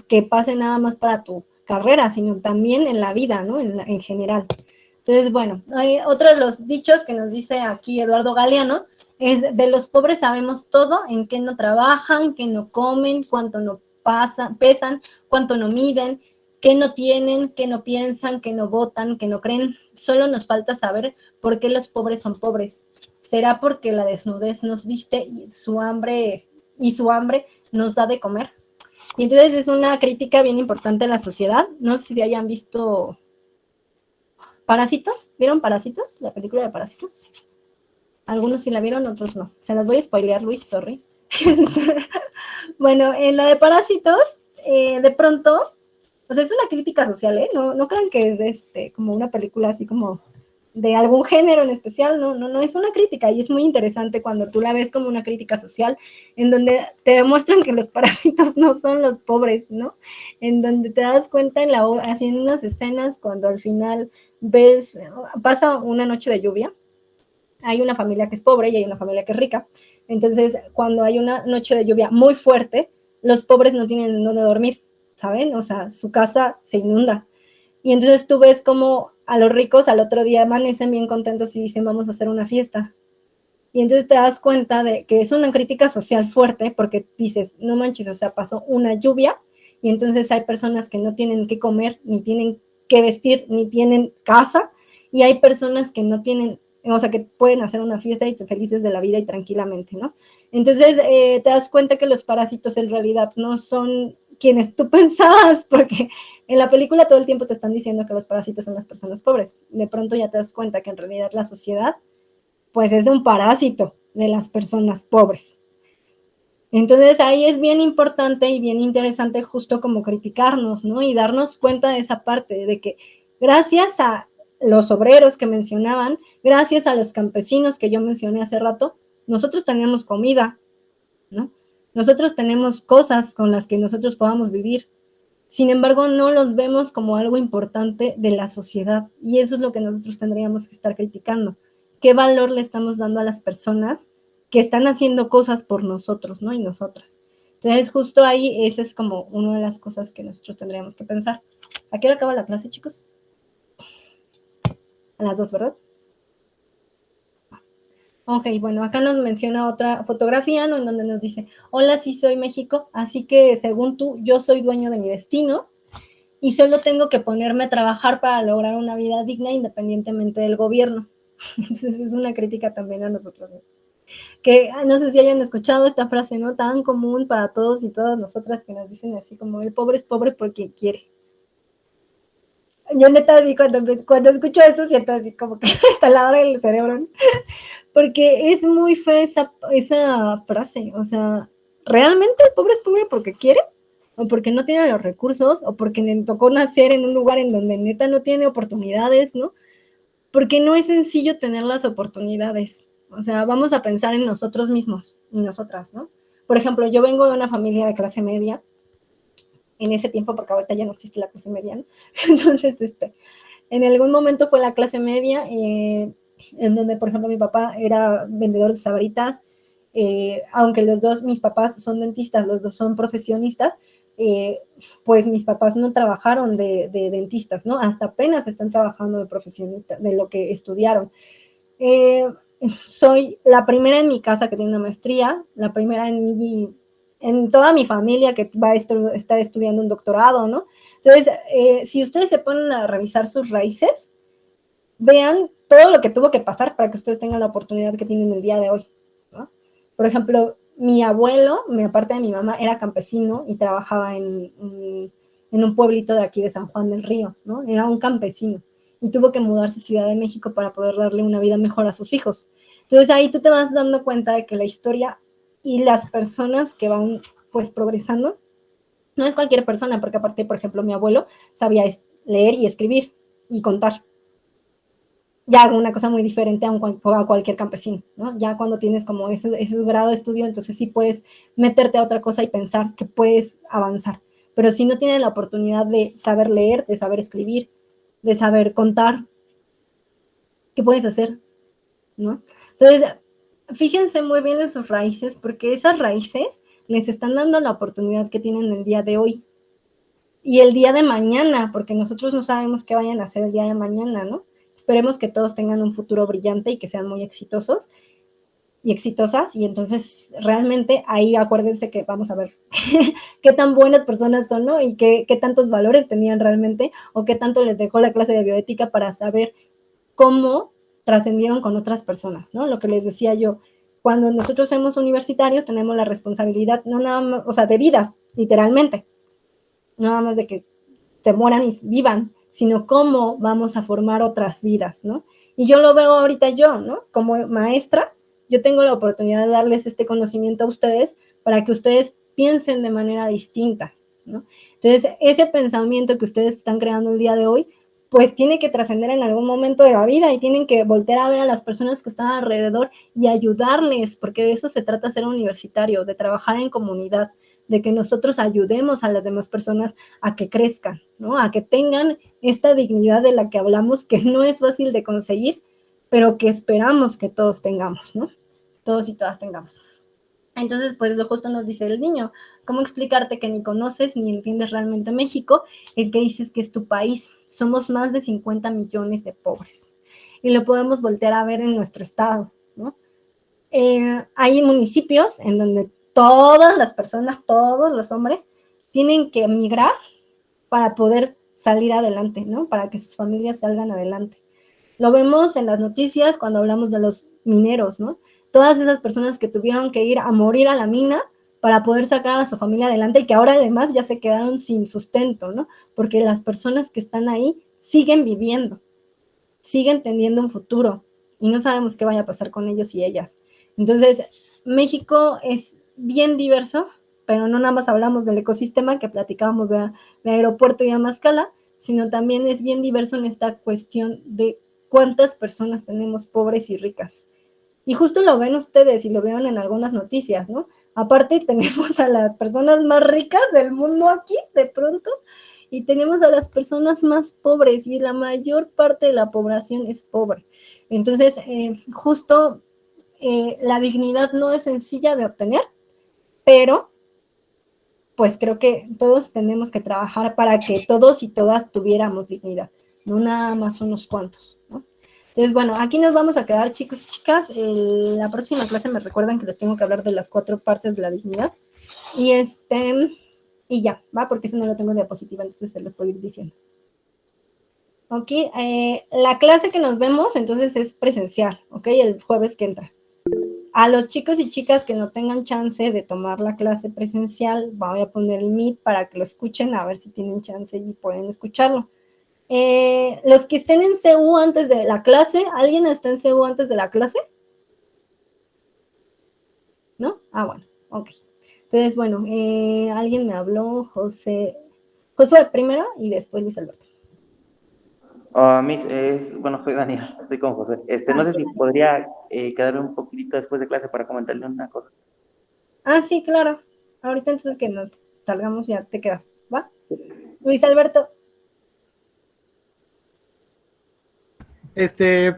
que pase nada más para tu carrera, sino también en la vida, ¿no? En general. Entonces, bueno, hay otro de los dichos que nos dice aquí Eduardo Galeano, es de los pobres sabemos todo, en qué no trabajan, qué no comen, cuánto no pesan, cuánto no miden, qué no tienen, qué no piensan, qué no votan, qué no creen. Solo nos falta saber por qué los pobres son pobres. ¿Será porque la desnudez nos viste y su hambre nos da de comer? Y entonces es una crítica bien importante a la sociedad. No sé si hayan visto Parásitos. ¿Vieron Parásitos? La película de Parásitos. Algunos sí la vieron, otros no. Se las voy a spoilear, Luis, sorry. Bueno, en la de Parásitos, de pronto, o sea, es una crítica social, ¿eh? No crean que es como una película así como de algún género en especial, no, es una crítica y es muy interesante cuando tú la ves como una crítica social, en donde te demuestran que los parásitos no son los pobres, ¿no? En donde te das cuenta haciendo unas escenas cuando al final pasa una noche de lluvia, hay una familia que es pobre y hay una familia que es rica, entonces cuando hay una noche de lluvia muy fuerte, los pobres no tienen dónde dormir, ¿saben? O sea, su casa se inunda. Y entonces tú ves como a los ricos al otro día amanecen bien contentos y dicen vamos a hacer una fiesta. Y entonces te das cuenta de que es una crítica social fuerte porque dices, no manches, o sea, pasó una lluvia y entonces hay personas que no tienen que comer, ni tienen que vestir, ni tienen casa, y hay personas que no tienen, o sea, que pueden hacer una fiesta y felices de la vida y tranquilamente, ¿no? Entonces te das cuenta que los parásitos en realidad no son quienes tú pensabas, porque en la película todo el tiempo te están diciendo que los parásitos son las personas pobres. De pronto ya te das cuenta que en realidad la sociedad, pues es un parásito de las personas pobres. Entonces ahí es bien importante y bien interesante justo como criticarnos, ¿no? Y darnos cuenta de esa parte, de que gracias a los obreros que mencionaban, gracias a los campesinos que yo mencioné hace rato, nosotros teníamos comida, ¿no? Nosotros tenemos cosas con las que nosotros podamos vivir. Sin embargo, no los vemos como algo importante de la sociedad. Y eso es lo que nosotros tendríamos que estar criticando. ¿Qué valor le estamos dando a las personas que están haciendo cosas por nosotros, ¿no? Y nosotras. Entonces, justo ahí, esa es como una de las cosas que nosotros tendríamos que pensar. ¿A qué hora acaba la clase, chicos? A las 2, ¿verdad? Ok, bueno, acá nos menciona otra fotografía, ¿no? En donde nos dice, hola, sí soy México, así que según tú, yo soy dueño de mi destino y solo tengo que ponerme a trabajar para lograr una vida digna independientemente del gobierno. Entonces es una crítica también a nosotros, ¿no? Que no sé si hayan escuchado esta frase, ¿no? Tan común para todos y todas nosotras que nos dicen así como, el pobre es pobre porque quiere. Yo neta así cuando escucho eso siento así como que taladra el cerebro, ¿no? Porque es muy fea esa frase, o sea, ¿realmente el pobre es pobre porque quiere? ¿O porque no tiene los recursos? ¿O porque le tocó nacer en un lugar en donde neta no tiene oportunidades, ¿no? Porque no es sencillo tener las oportunidades, o sea, vamos a pensar en nosotros mismos y nosotras, ¿no? Por ejemplo, yo vengo de una familia de clase media, en ese tiempo, porque ahorita ya no existe la clase media, ¿no? Entonces, en algún momento fue la clase media, en donde, por ejemplo, mi papá era vendedor de Sabritas, aunque mis papás son dentistas, los dos son profesionistas, pues mis papás no trabajaron de dentistas, ¿no? Hasta apenas están trabajando de profesionistas, de lo que estudiaron. Soy la primera en mi casa que tiene una maestría, la primera en toda mi familia que está estudiando un doctorado, ¿no? Entonces, si ustedes se ponen a revisar sus raíces, vean todo lo que tuvo que pasar para que ustedes tengan la oportunidad que tienen el día de hoy, ¿no? Por ejemplo, mi abuelo, aparte de mi mamá, era campesino y trabajaba en un pueblito de aquí de San Juan del Río, ¿no? Era un campesino y tuvo que mudarse a Ciudad de México para poder darle una vida mejor a sus hijos. Entonces ahí tú te vas dando cuenta de que la historia y las personas que van pues progresando, no es cualquier persona, porque aparte, por ejemplo, mi abuelo sabía leer y escribir y contar. ya una cosa muy diferente a cualquier campesino, ¿no? Ya cuando tienes como ese grado de estudio, entonces sí puedes meterte a otra cosa y pensar que puedes avanzar. Pero si no tienes la oportunidad de saber leer, de saber escribir, de saber contar, ¿qué puedes hacer? ¿No? Entonces, fíjense muy bien en sus raíces, porque esas raíces les están dando la oportunidad que tienen el día de hoy y el día de mañana, porque nosotros no sabemos qué vayan a hacer el día de mañana, ¿no? Esperemos que todos tengan un futuro brillante y que sean muy exitosos y exitosas, y entonces realmente ahí acuérdense que vamos a ver qué tan buenas personas son, ¿no? Y qué tantos valores tenían realmente, o qué tanto les dejó la clase de bioética para saber cómo trascendieron con otras personas, ¿no? Lo que les decía yo, cuando nosotros somos universitarios tenemos la responsabilidad, no nada más, o sea, de vidas, literalmente, no nada más de que se mueran y vivan, sino cómo vamos a formar otras vidas, ¿no? Y yo lo veo ahorita yo, ¿no? Como maestra, yo tengo la oportunidad de darles este conocimiento a ustedes para que ustedes piensen de manera distinta, ¿no? Entonces, ese pensamiento que ustedes están creando el día de hoy, pues tiene que trascender en algún momento de la vida y tienen que voltear a ver a las personas que están alrededor y ayudarles, porque de eso se trata ser universitario, de trabajar en comunidad, de que nosotros ayudemos a las demás personas a que crezcan, ¿no? A que tengan esta dignidad de la que hablamos, que no es fácil de conseguir, pero que esperamos que todos tengamos, ¿no? Todos y todas tengamos. Entonces, pues lo justo nos dice el niño, ¿cómo explicarte que ni conoces ni entiendes realmente México? El que dices que es tu país. Somos más de 50 millones de pobres. Y lo podemos voltear a ver en nuestro estado, ¿no? Hay municipios en donde todas las personas, todos los hombres, tienen que emigrar para poder salir adelante, ¿no? Para que sus familias salgan adelante. Lo vemos en las noticias cuando hablamos de los mineros, ¿no? Todas esas personas que tuvieron que ir a morir a la mina para poder sacar a su familia adelante y que ahora además ya se quedaron sin sustento, ¿no? Porque las personas que están ahí siguen viviendo, siguen teniendo un futuro y no sabemos qué vaya a pasar con ellos y ellas. Entonces, México es bien diverso, pero no nada más hablamos del ecosistema que platicábamos de aeropuerto y Amazcala, sino también es bien diverso en esta cuestión de cuántas personas tenemos pobres y ricas. Y justo lo ven ustedes y lo vieron en algunas noticias, ¿no? Aparte tenemos a las personas más ricas del mundo aquí, de pronto, y tenemos a las personas más pobres y la mayor parte de la población es pobre. Entonces, justo la dignidad no es sencilla de obtener, pero pues creo que todos tenemos que trabajar para que todos y todas tuviéramos dignidad, no nada más unos cuantos, ¿no? Entonces, bueno, aquí nos vamos a quedar, chicos y chicas. La próxima clase me recuerdan que les tengo que hablar de las 4 partes de la dignidad. Y ya, ¿va? Porque eso no lo tengo en diapositiva, entonces se los voy a ir diciendo. Ok, la clase que nos vemos entonces es presencial, ok, el jueves que entra. A los chicos y chicas que no tengan chance de tomar la clase presencial, voy a poner el Meet para que lo escuchen, a ver si tienen chance y pueden escucharlo. Los que estén en CU antes de la clase, ¿alguien está en CU antes de la clase? ¿No? Ah, bueno, ok. Entonces, bueno, alguien me habló, Josué primero y después Luis Alberto. Bueno, soy Daniel, estoy con José. No sé si podría quedarme un poquitito después de clase para comentarle una cosa. Ah, sí, claro. Ahorita entonces que nos salgamos ya te quedas, ¿va? Luis Alberto.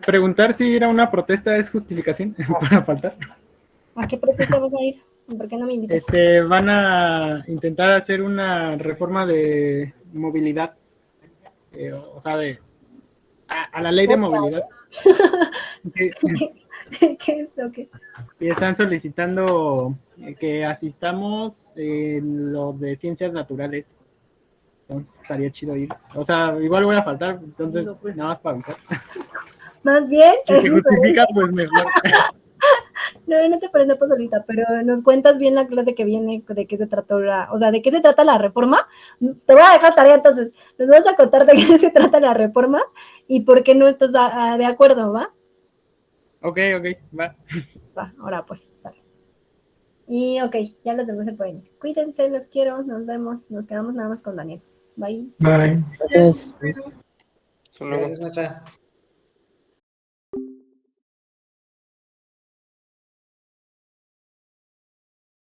Preguntar si ir a una protesta es justificación para faltar. ¿A qué protesta vas a ir? ¿Por qué no me invitas? Van a intentar hacer una reforma de movilidad, o sea, a la ley de movilidad. ¿Qué es lo que? Y están solicitando que asistamos los de ciencias naturales. Entonces estaría chido ir. O sea, igual voy a faltar, entonces nada más para avisar. Más bien. Si se justifica, pues mejor. No te parece solita, pero nos cuentas bien la clase que viene, de qué se trató de qué se trata la reforma. Te voy a dejar tarea, entonces, les vas a contar de qué se trata la reforma y por qué no estás de acuerdo, ¿va? Ok, va. Va, ahora pues, sale. Y ok, ya los demás se pueden ir. Cuídense, los quiero, nos vemos, nos quedamos nada más con Daniel. Bye. Bye. Gracias. Gracias, maestra.